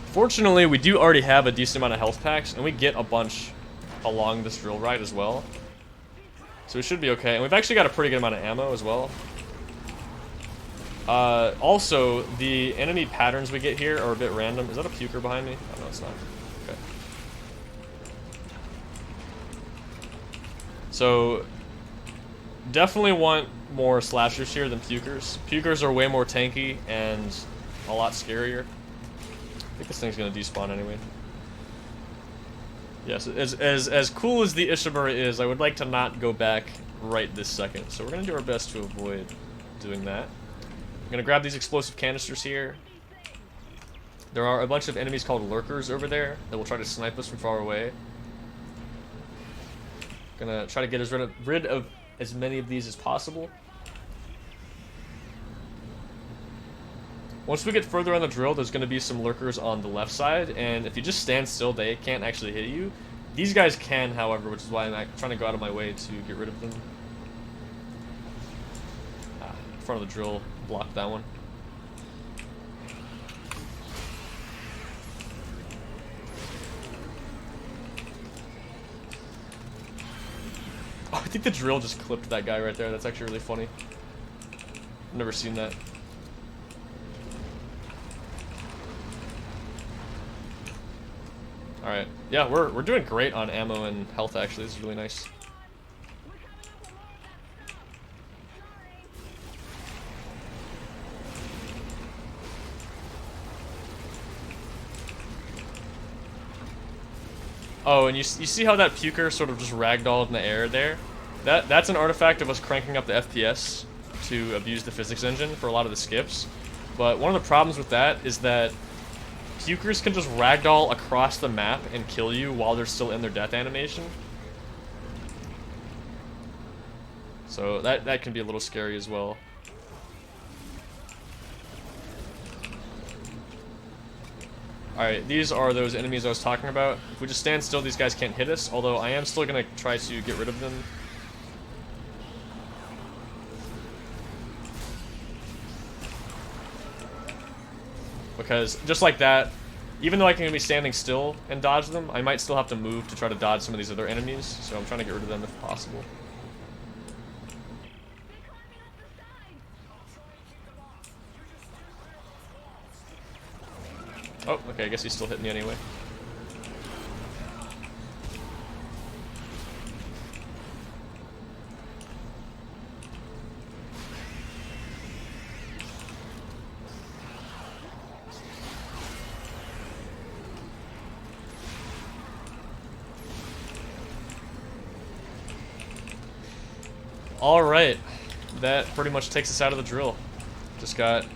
Fortunately, we do already have a decent amount of health packs, and we get a bunch along this drill ride as well. So we should be okay, and we've actually got a pretty good amount of ammo as well. Also, the enemy patterns we get here are a bit random. Is that a puker behind me? Oh, no, it's not. Okay. So definitely want more slashers here than pukers. Pukers are way more tanky and a lot scarier. I think this thing's gonna despawn anyway. Yes, as cool as the Ishimura is, I would like to not go back right this second. So we're gonna do our best to avoid doing that. I'm gonna grab these explosive canisters here. There are a bunch of enemies called lurkers over there that will try to snipe us from far away. Gonna try to get rid of as many of these as possible. Once we get further on the drill, there's gonna be some lurkers on the left side, and if you just stand still, they can't actually hit you. These guys can, however, which is why I'm trying to go out of my way to get rid of them. In front of the drill, block that one. Oh, I think the drill just clipped that guy right there. That's actually really funny. I've never seen that. Alright. Yeah, we're doing great on ammo and health, actually. This is really nice. Oh, and you see how that puker sort of just ragdolled in the air there? That's an artifact of us cranking up the FPS to abuse the physics engine for a lot of the skips. But one of the problems with that is that pukers can just ragdoll across the map and kill you while they're still in their death animation. So that can be a little scary as well. Alright, these are those enemies I was talking about. If we just stand still, these guys can't hit us, although I am still going to try to get rid of them. Because, just like that, even though I can be standing still and dodge them, I might still have to move to try to dodge some of these other enemies, so I'm trying to get rid of them if possible. Oh, okay, I guess he's still hitting me anyway. Alright, that pretty much takes us out of the drill. Just got a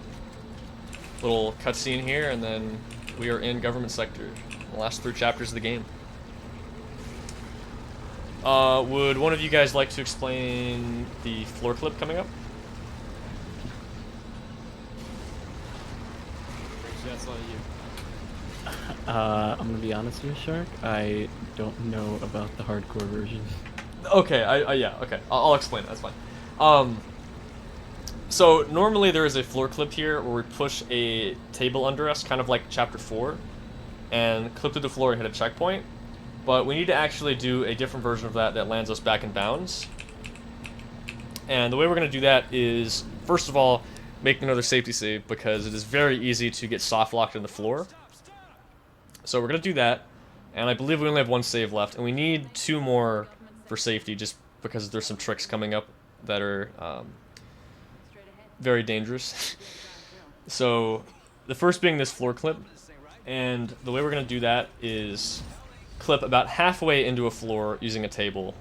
little cutscene here, and then we are in government sector. The last 3 chapters of the game. Would one of you guys like to explain the floor clip coming up? That's all you. I'm gonna be honest with you, Shark. I don't know about the hardcore version. Okay, yeah, okay. I'll explain it, that's fine. So normally there is a floor clip here where we push a table under us, kind of like chapter 4, and clip through the floor and hit a checkpoint. But we need to actually do a different version of that that lands us back in bounds. And the way we're going to do that is, first of all, make another safety save, because it is very easy to get soft locked in the floor. So we're going to do that, and I believe we only have 1 save left, and we need 2 more for safety, just because there's some tricks coming up that are very dangerous. So the first being this floor clip, and the way we're going to do that is clip about halfway into a floor using a table,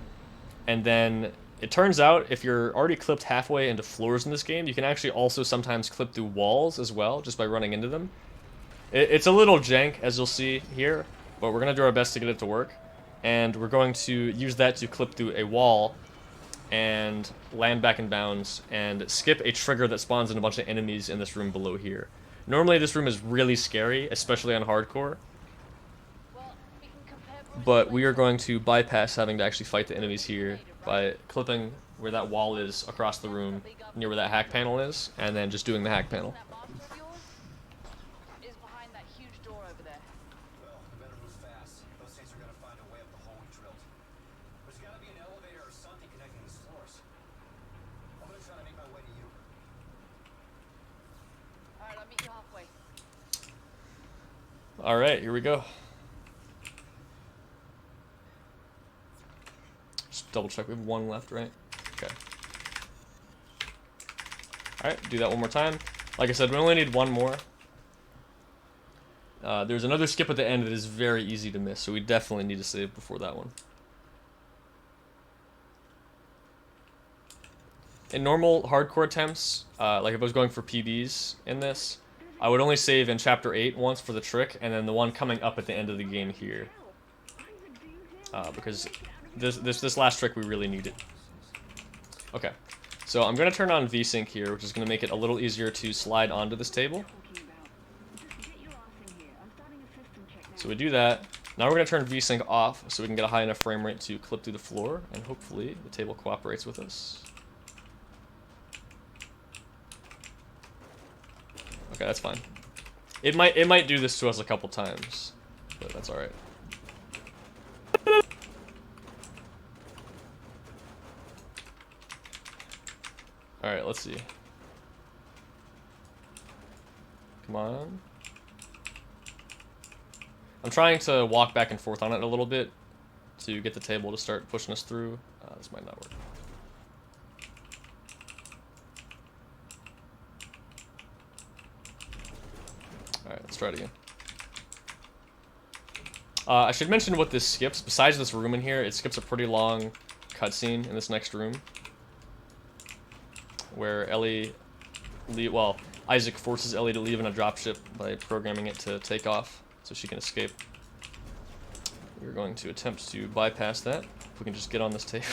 and then it turns out if you're already clipped halfway into floors in this game, you can actually also sometimes clip through walls as well, just by running into them. It's a little jank, as you'll see here, but we're going to do our best to get it to work. And we're going to use that to clip through a wall and land back in bounds and skip a trigger that spawns in a bunch of enemies in this room below here. Normally this room is really scary, especially on hardcore, but we are going to bypass having to actually fight the enemies here by clipping where that wall is across the room, near where that hack panel is, and then just doing the hack panel. Is behind that huge door over there. Well, the better move fast. Those things are gonna find a way up the hole we drilled. There's gotta be an elevator or something connecting these floors. I'm gonna try to make my way to you. Alright, I'll meet you halfway. Alright, here we go. Just double check. We have 1 left, right? Okay. Alright, do that one more time. Like I said, we only need 1 more. There's another skip at the end that is very easy to miss, so we definitely need to save before that one. In normal hardcore attempts, like if I was going for PBs in this, I would only save in Chapter 8 once for the trick, and then the one coming up at the end of the game here. Because this last trick, we really need it. Okay, so I'm going to turn on VSync here, which is going to make it a little easier to slide onto this table. So we do that. Now we're going to turn VSync off so we can get a high enough frame rate to clip through the floor, and hopefully the table cooperates with us. Okay, that's fine. It might do this to us a couple times, but that's all right. All right, let's see. Come on. I'm trying to walk back and forth on it a little bit to get the table to start pushing us through. This might not work. Alright, let's try it again. I should mention what this skips. Besides this room in here, it skips a pretty long cutscene in this next room. Where Isaac forces Ellie to leave in a dropship by programming it to take off so she can escape. We're going to attempt to bypass that. If we can just get on this table.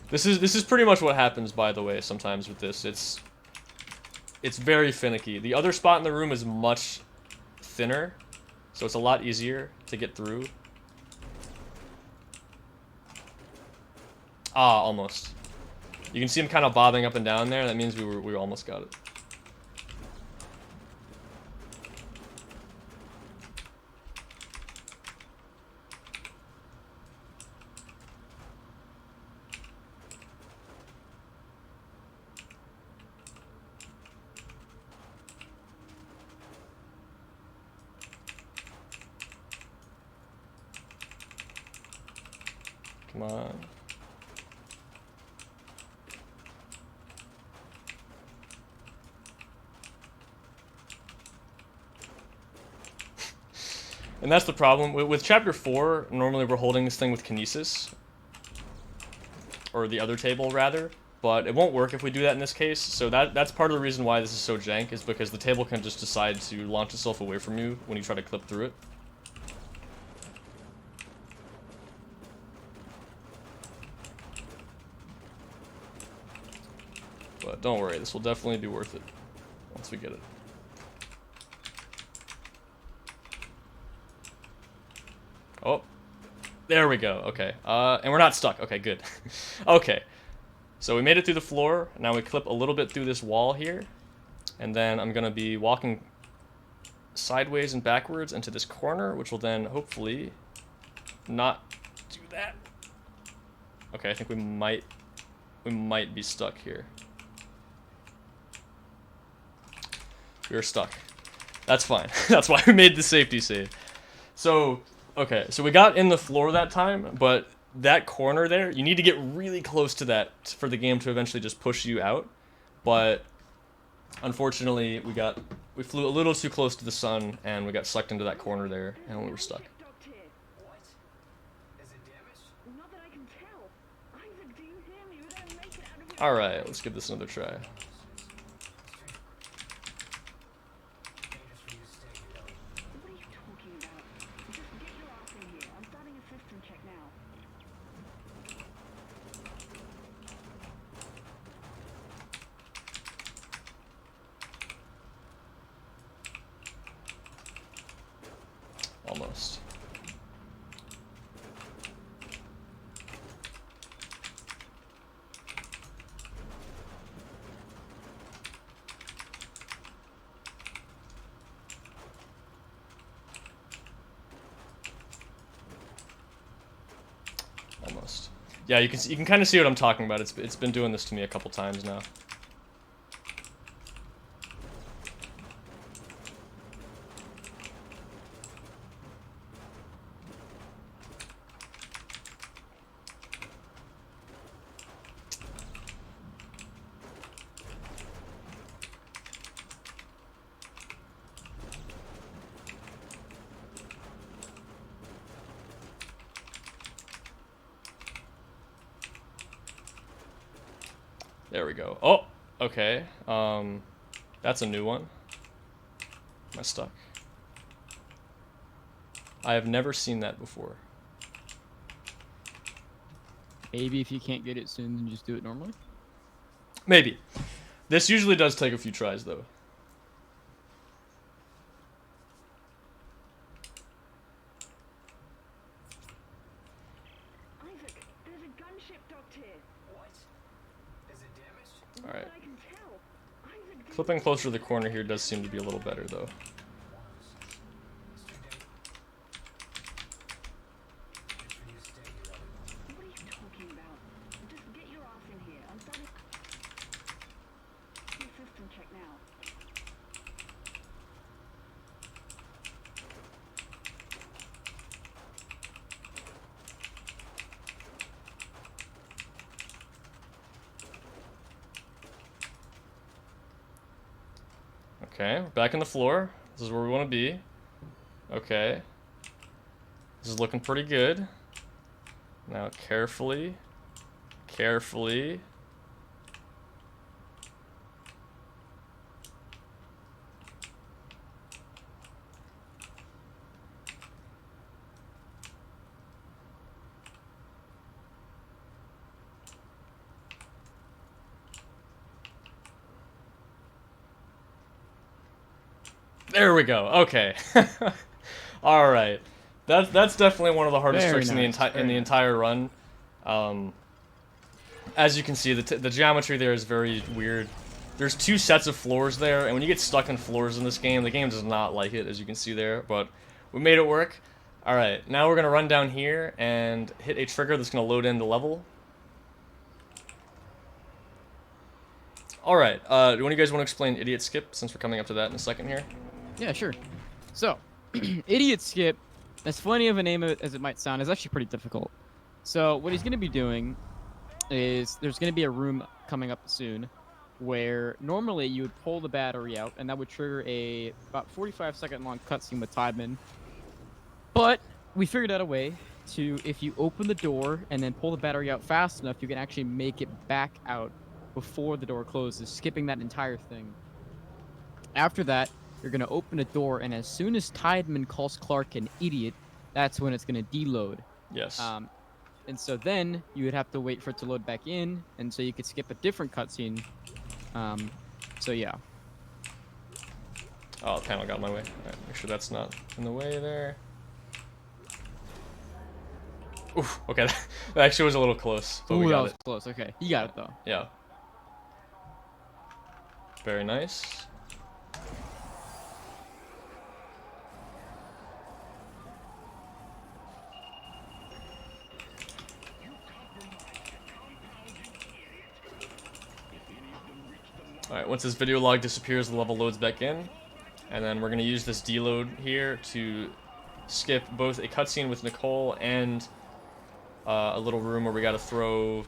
This is pretty much what happens, by the way, sometimes with this. It's very finicky. The other spot in the room is much thinner, so it's a lot easier to get through. Ah, almost. You can see him kind of bobbing up and down there. That means we almost got it. Come on. And that's the problem. With Chapter 4, normally we're holding this thing with Kinesis. Or the other table, rather. But it won't work if we do that in this case. So that's part of the reason why this is so jank, is because the table can just decide to launch itself away from you when you try to clip through it. But don't worry, this will definitely be worth it once we get it. Oh, there we go. Okay, and we're not stuck. Okay, good. Okay, so we made it through the floor. Now we clip a little bit through this wall here, and then I'm gonna be walking sideways and backwards into this corner, which will then hopefully not do that. Okay, I think we might be stuck here. We were stuck. That's fine. That's why we made the safety save. So, okay, so we got in the floor that time, but that corner there, you need to get really close to that for the game to eventually just push you out. But unfortunately, we flew a little too close to the sun, and we got sucked into that corner there, and we were stuck. What? Is it damaged? Not that I can tell. Isaac, do you hear me? We don't make it out of here. Alright, let's give this another try. Dangerous for you to stay here, Ellie. What are you talking about? Just get your ass in here. I'm starting a system check now. Almost. Almost. Yeah, you can kind of see what I'm talking about. It's been doing this to me a couple times now. There we go. Oh, okay. That's a new one. Am I stuck? I have never seen that before. Maybe if you can't get it soon, then just do it normally. Maybe. This usually does take a few tries, though. Isaac, there's a gunship docked here. What? Is it damaged? Not Alright. that I can tell. Isaac didn't Clipping closer to the corner here does seem to be a little better, though. It's too dangerous. It's for you to stay here, Ellie. What are you talking about? Just get your ass in here. I'm starting. Do system check now. Okay, we're back on the floor. This is where we want to be. Okay. This is looking pretty good. Now, carefully. Carefully. There we go. Okay. All right. That's definitely one of the hardest Very tricks in nice, the very entire run. As you can see, the geometry there is very weird. There's 2 sets of floors there, and when you get stuck in floors in this game, the game does not like it, as you can see there. But we made it work. All right. Now we're gonna run down here and hit a trigger that's gonna load in the level. All right. Do one of you guys want to explain idiot skip, since we're coming up to that in a second here? Yeah, sure. So, Idiot Skip, as funny of a name as it might sound, is actually pretty difficult. So, what he's going to be doing is there's going to be a room coming up soon where normally you would pull the battery out, and that would trigger a about 45-second long cutscene with Tideman. But we figured out a way to, if you open the door and then pull the battery out fast enough, you can actually make it back out before the door closes, skipping that entire thing. After that, you're going to open a door, and as soon as Tideman calls Clark an idiot, that's when it's going to deload. Yes. And so then you would have to wait for it to load back in, and so you could skip a different cutscene. So yeah. Oh, the panel got in my way. Alright, make sure that's not in the way there. Oof, okay, that actually was a little close, but we Ooh, that got was it. close. Okay, you got it though. Yeah. Very nice. Alright, once this video log disappears, the level loads back in. And then we're going to use this deload here to skip both a cutscene with Nicole and a little room where we got to throw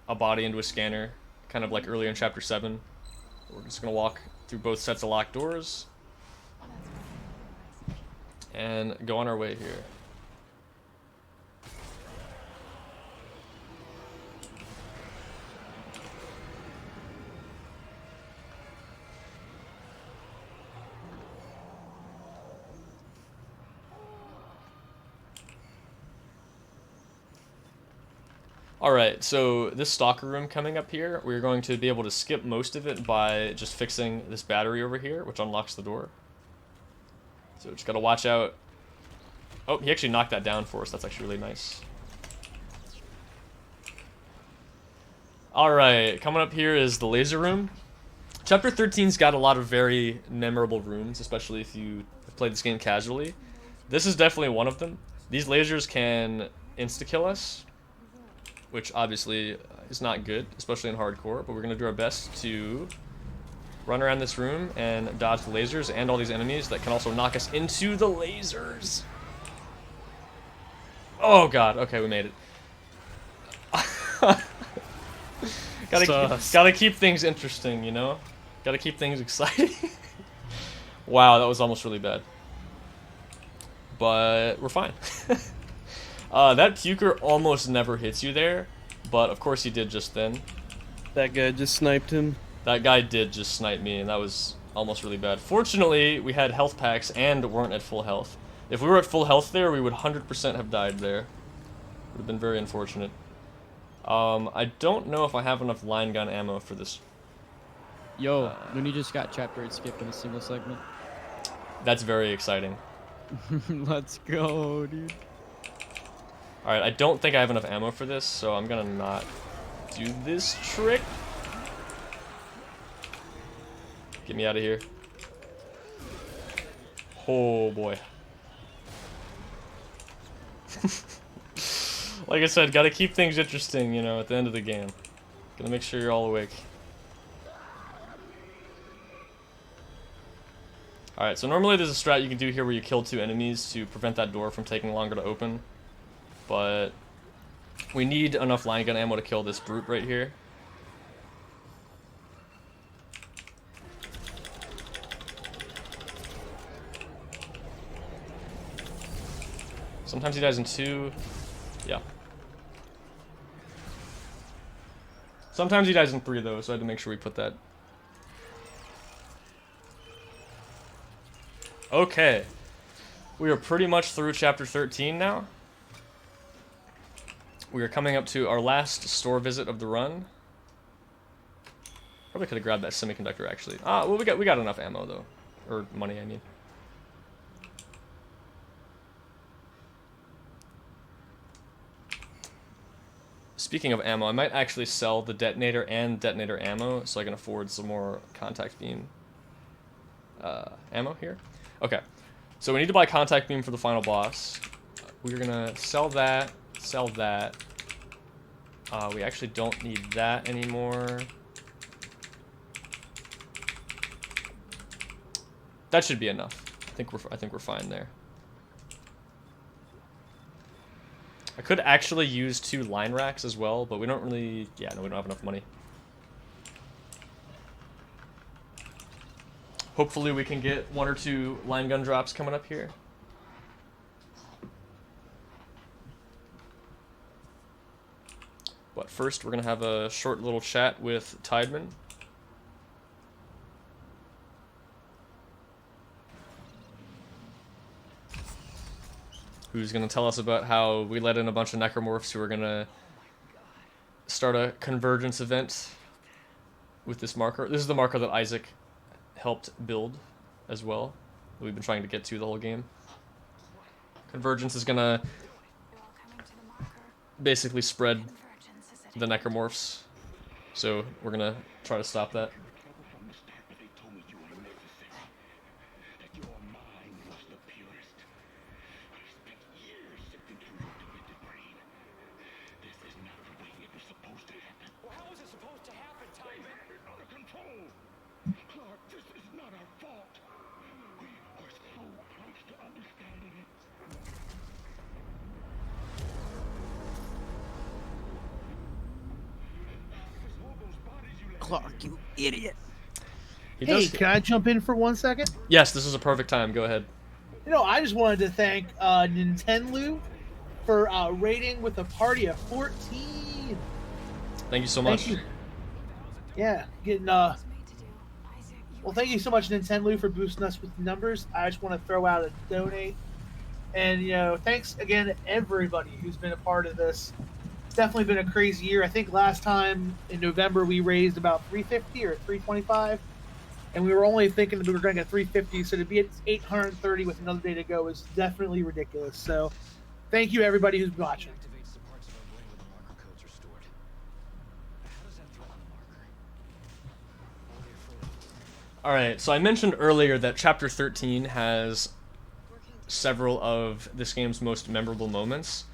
a body into a scanner, kind of like earlier in Chapter 7. We're just going to walk through both sets of locked doors and go on our way here. Alright, so this stalker room coming up here, we're going to be able to skip most of it by just fixing this battery over here, which unlocks the door. So just gotta watch out. Oh, he actually knocked that down for us. That's actually really nice. Alright, coming up here is the laser room. Chapter 13's got a lot of very memorable rooms, especially if you have played this game casually. This is definitely one of them. These lasers can insta-kill us, which obviously is not good, especially in hardcore, but we're going to do our best to run around this room and dodge the lasers and all these enemies that can also knock us into the lasers. Oh god, okay, we made it. Gotta keep things interesting, you know? Gotta keep things exciting. Wow, that was almost really bad. But we're fine. That puker almost never hits you there, but of course he did just then. That guy just sniped him. That guy did just snipe me, and that was almost really bad. Fortunately, we had health packs and weren't at full health. If we were at full health there, we would 100% have died there. Would have been very unfortunate. I don't know if I have enough line gun ammo for this. Yo, when you just got chapter 8 skipped in a single segment. That's very exciting. Let's go, dude. Alright, I don't think I have enough ammo for this, so I'm gonna not do this trick. Get me out of here. Oh boy. Like I said, gotta keep things interesting, you know, at the end of the game. Gotta make sure you're all awake. Alright, so normally there's a strat you can do here where you kill 2 enemies to prevent that door from taking longer to open. But we need enough line gun ammo to kill this brute right here. Sometimes he dies in 2. Yeah. Sometimes he dies in 3 though, so I had to make sure we put that. Okay. We are pretty much through chapter 13 now. We are coming up to our last store visit of the run. Probably could have grabbed that semiconductor actually. Ah, well we got enough ammo though. Or money, I mean. Speaking of ammo, I might actually sell the detonator and detonator ammo so I can afford some more contact beam ammo here. Okay, so we need to buy contact beam for the final boss. We're gonna sell that, sell that. We actually don't need that anymore. That should be enough. I think we're fine there. I could actually use 2 line racks as well, but we don't really... Yeah, no, we don't have enough money. Hopefully we can get 1 or 2 line gun drops coming up here. But first, we're going to have a short little chat with Tideman. Who's going to tell us about how we let in a bunch of necromorphs who are going to start a convergence event with this marker. This is the marker that Isaac helped build as well, that we've been trying to get to the whole game. Convergence is going to basically spread the necromorphs, so we're going to try to stop that. Clark, you idiot. Hey, can I jump in for 1 second? Yes, this is a perfect time. Go ahead. You know, I just wanted to thank Nintendo for rating with a party of 14. Thank you so much. Thank you. Yeah, getting well, thank you so much, Nintendo, for boosting us with the numbers. I just want to throw out a donate, and you know, thanks again to everybody who's been a part of this. It's definitely been a crazy year. I think last time in November we raised about 350 or 325, and we were only thinking that we were going to get 350. So to be at 830 with another day to go is definitely ridiculous. So, thank you everybody who's watching. Alright, so I mentioned earlier that Chapter 13 has several of this game's most memorable moments.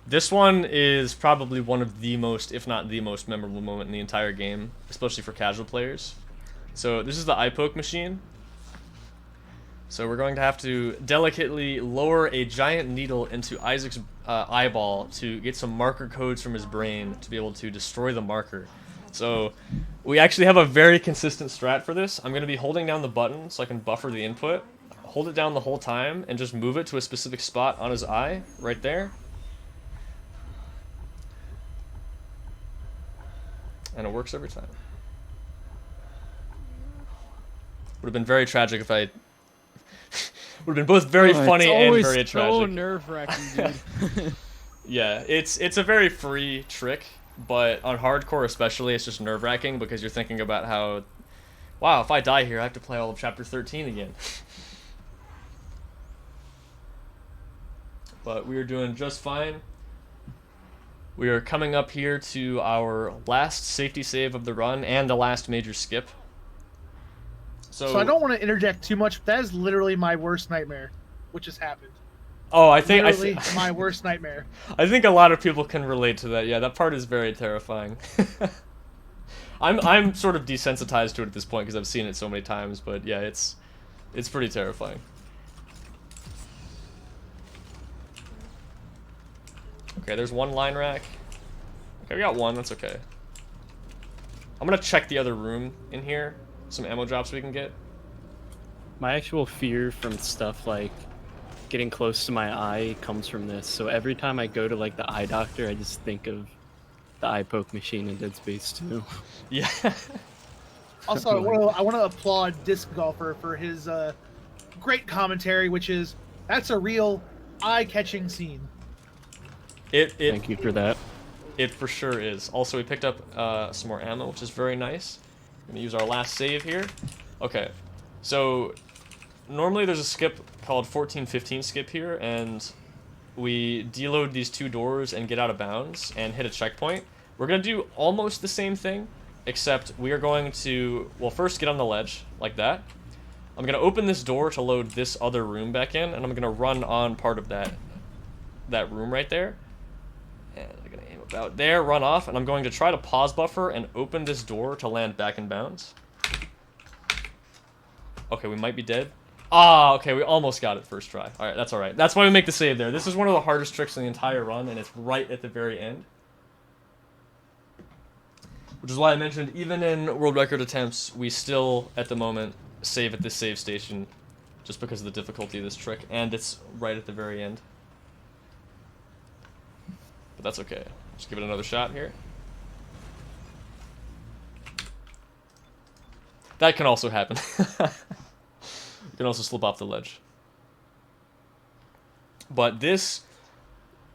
This one is probably one of the most, if not the most memorable moment in the entire game, especially for casual players. So this is the eye poke machine. So we're going to have to delicately lower a giant needle into Isaac's eyeball to get some marker codes from his brain to be able to destroy the marker. So we actually have a very consistent strat for this. I'm going to be holding down the button so I can buffer the input. Hold it down the whole time and just move it to a specific spot on his eye, right there. And it works every time. Would have been very tragic if I... would have been both very funny and very It's always so tragic. nerve-wracking, dude. Yeah, it's a very free trick, but on hardcore especially, it's just nerve-wracking because you're thinking about how, wow, if I die here, I have to play all of Chapter 13 again. But we are doing just fine. We are coming up here to our last safety save of the run and the last major skip. So I don't want to interject too much, but that is literally my worst nightmare, which has happened. Oh, Literally my worst nightmare. I think a lot of people can relate to that. Yeah, that part is very terrifying. I'm sort of desensitized to it at this point because I've seen it so many times, but yeah, it's pretty terrifying. Okay, there's one line rack. Okay, we got one, that's okay. I'm gonna check the other room in here. Some ammo drops we can get. My actual fear from stuff like getting close to my eye comes from this. So every time I go to like the eye doctor, I just think of the eye poke machine in Dead Space 2. Yeah. Also, I want to applaud Disc Golfer for his great commentary, which is, that's a real eye-catching scene. Thank you for that. It for sure is. Also, we picked up some more ammo, which is very nice. I'm gonna use our last save here. Okay, so normally there's a skip called 14-15 skip here, and we deload these two doors and get out of bounds and hit a checkpoint. We're gonna do almost the same thing, except we are going to, well, first get on the ledge, like that. I'm gonna open this door to load this other room back in, and I'm gonna run on part of that room right there. And I'm gonna aim about there, run off, and I'm going to try to pause buffer and open this door to land back in bounds. Okay, we might be dead. Ah, okay, we almost got it first try. Alright, that's alright. That's why we make the save there. This is one of the hardest tricks in the entire run, and it's right at the very end. Which is why I mentioned, even in world record attempts, we still, at the moment, save at this save station, just because of the difficulty of this trick, and it's right at the very end. But that's okay. Just give it another shot here. That can also happen. You can also slip off the ledge. But this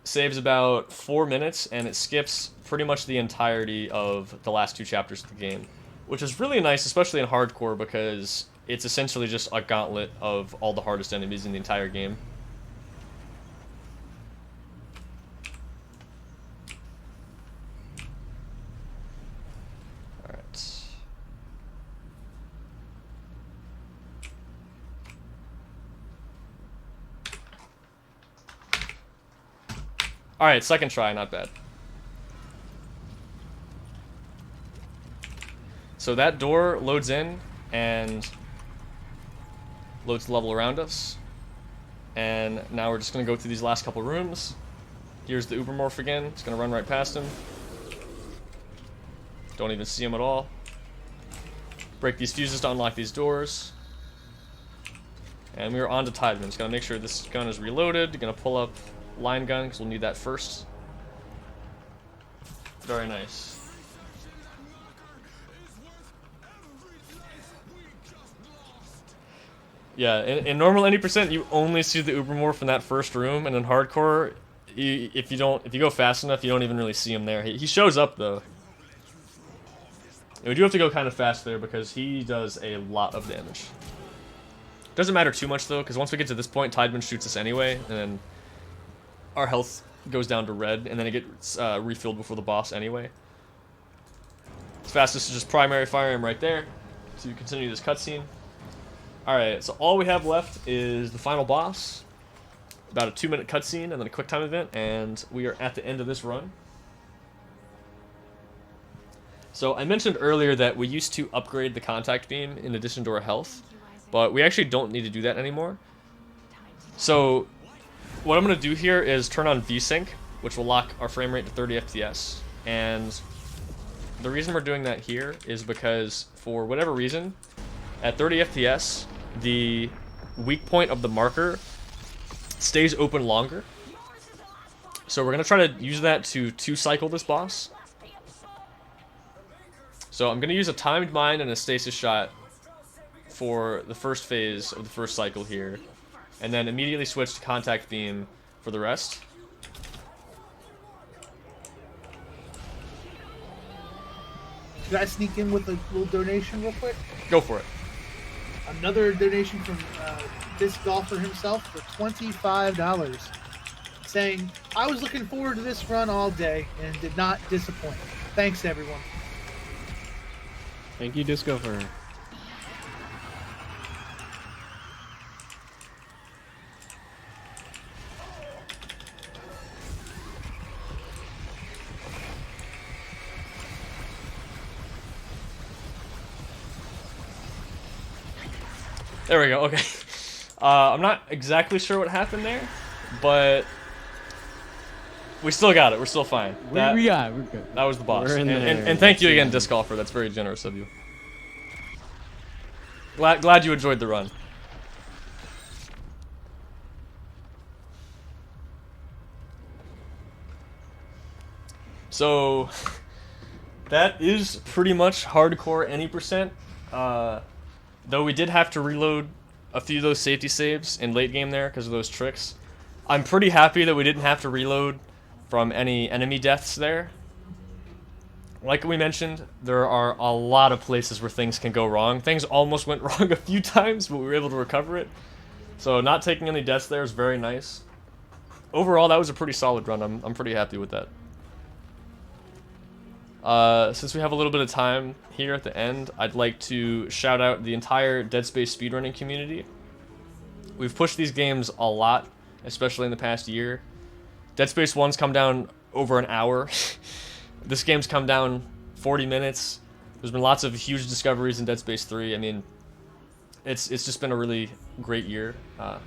saves about 4 minutes, and it skips pretty much the entirety of the last two chapters of the game. Which is really nice, especially in hardcore, because it's essentially just a gauntlet of all the hardest enemies in the entire game. Alright, second try, not bad. So that door loads in and loads the level around us. And now we're just going to go through these last couple rooms. Here's the Ubermorph again. It's going to run right past him. Don't even see him at all. Break these fuses to unlock these doors. And we're on to Tideman. Just going to make sure this gun is reloaded. Going to pull up line gun because we'll need that first. Very nice. Yeah, in normal 90%, you only see the Ubermorph in that first room, and in hardcore, if you go fast enough, you don't even really see him there. He shows up though. And we do have to go kind of fast there because he does a lot of damage. Doesn't matter too much though, because once we get to this point, Tideman shoots us anyway, and then our health goes down to red, and then it gets refilled before the boss anyway. It's fastest to just primary fire him right there to continue this cutscene. Alright, so all we have left is the final boss, about a 2-minute cutscene, and then a quick time event, and we are at the end of this run. So I mentioned earlier that we used to upgrade the contact beam in addition to our health, but we actually don't need to do that anymore. So what I'm going to do here is turn on VSync, which will lock our frame rate to 30 FPS, and the reason we're doing that here is because, for whatever reason, at 30 FPS, the weak point of the marker stays open longer. So we're going to try to use that to 2-cycle this boss. So I'm going to use a timed mine and a stasis shot for the first phase of the first cycle here, and then immediately switch to contact beam for the rest. Can I sneak in with a little donation real quick? Go for it. Another donation from Disc Golfer himself for $25, saying, I was looking forward to this run all day and did not disappoint. Thanks, everyone. Thank you, Disco, for. There we go. Okay. I'm not exactly sure what happened there, but we still got it. We're still fine. We're good. That was the boss. We're in there. And thank you again, Disc Golfer. That's very generous of you. Glad you enjoyed the run. So that is pretty much hardcore any percent. Though we did have to reload a few of those safety saves in late game there because of those tricks. I'm pretty happy that we didn't have to reload from any enemy deaths there. Like we mentioned, there are a lot of places where things can go wrong. Things almost went wrong a few times, but we were able to recover it. So not taking any deaths there is very nice. Overall, that was a pretty solid run. I'm pretty happy with that. Since we have a little bit of time here at the end, I'd like to shout out the entire Dead Space speedrunning community. We've pushed these games a lot, especially in the past year. Dead Space 1's come down over an hour. This game's come down 40 minutes. There's been lots of huge discoveries in Dead Space 3. I mean, it's just been a really great year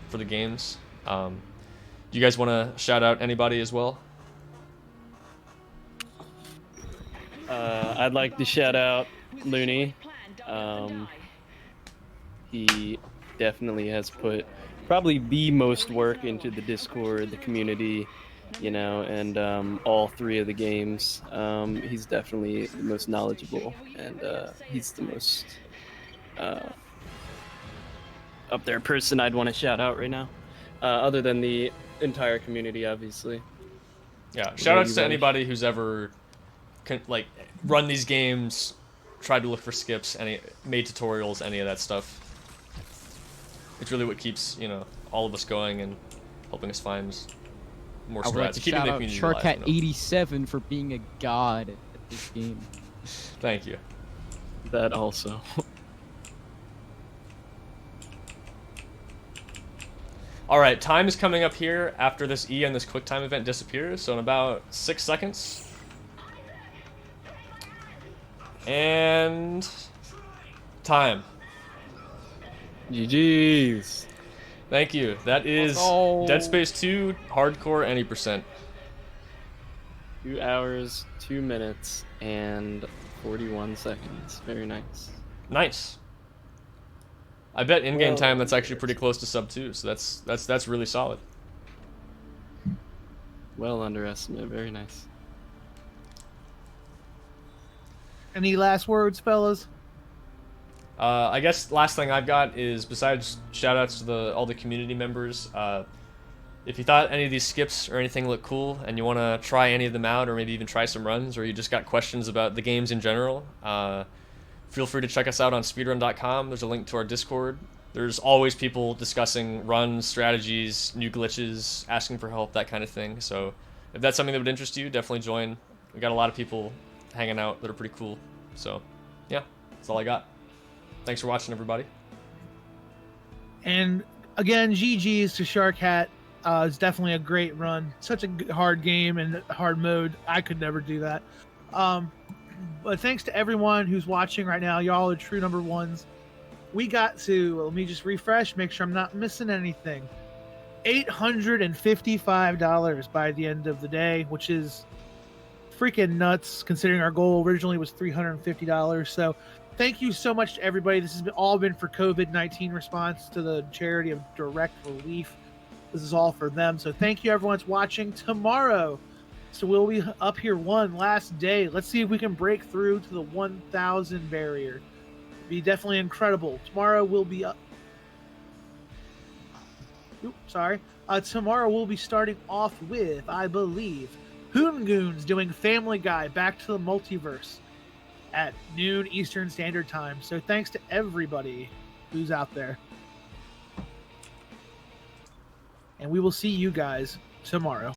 for the games. Do you guys want to shout out anybody as well? I'd like to shout out Looney. He definitely has put probably the most work into the Discord, the community, you know, and all three of the games. He's definitely the most knowledgeable, and he's the most up there person I'd want to shout out right now, other than the entire community, obviously. Yeah, shout outs to anybody who's ever like run these games, tried to look for skips, made tutorials, any of that stuff. It's really what keeps, you know, all of us going and helping us find more I would like strats. to Keeping shout the out community Sharkhat alive, you know. 87 for being a god at this game. Thank you. That also. Alright, time is coming up here after this E and this quick time event disappears, so in about 6 seconds. And time. GG's. Thank you. That is Dead Space 2 hardcore any percent. 2 hours, 2 minutes, and 41 seconds. Very nice. Nice. I bet in-game Well, time that's actually pretty close to sub 2, so that's really solid. Well underestimated. Very nice. Any last words, fellas? I guess last thing I've got is, besides shoutouts to all the community members, if you thought any of these skips or anything looked cool and you want to try any of them out, or maybe even try some runs, or you just got questions about the games in general, feel free to check us out on speedrun.com. There's a link to our Discord. There's always people discussing runs, strategies, new glitches, asking for help, that kind of thing. So if that's something that would interest you, definitely join. We got a lot of people hanging out that are pretty cool. So yeah, that's all I got. Thanks for watching, everybody. And again, GG's to Sharkhat. It's definitely a great run. Such a hard game and hard mode. I could never do that. But thanks to everyone who's watching right now. Y'all are true number ones. We got to, let me just refresh, make sure I'm not missing anything. $855 by the end of the day, which is freaking nuts considering our goal originally was $350. So thank you so much to everybody. This has all been for COVID-19 response to the charity of Direct Relief. This is all for them. So thank you everyone that's watching. Tomorrow, So we'll be up here one last day. Let's see if we can break through to the 1,000 barrier. Be definitely incredible. Tomorrow we'll be up. Tomorrow we'll be starting off with, I believe, Hoongoons doing Family Guy Back to the Multiverse at noon Eastern Standard Time. So thanks to everybody who's out there. And we will see you guys tomorrow.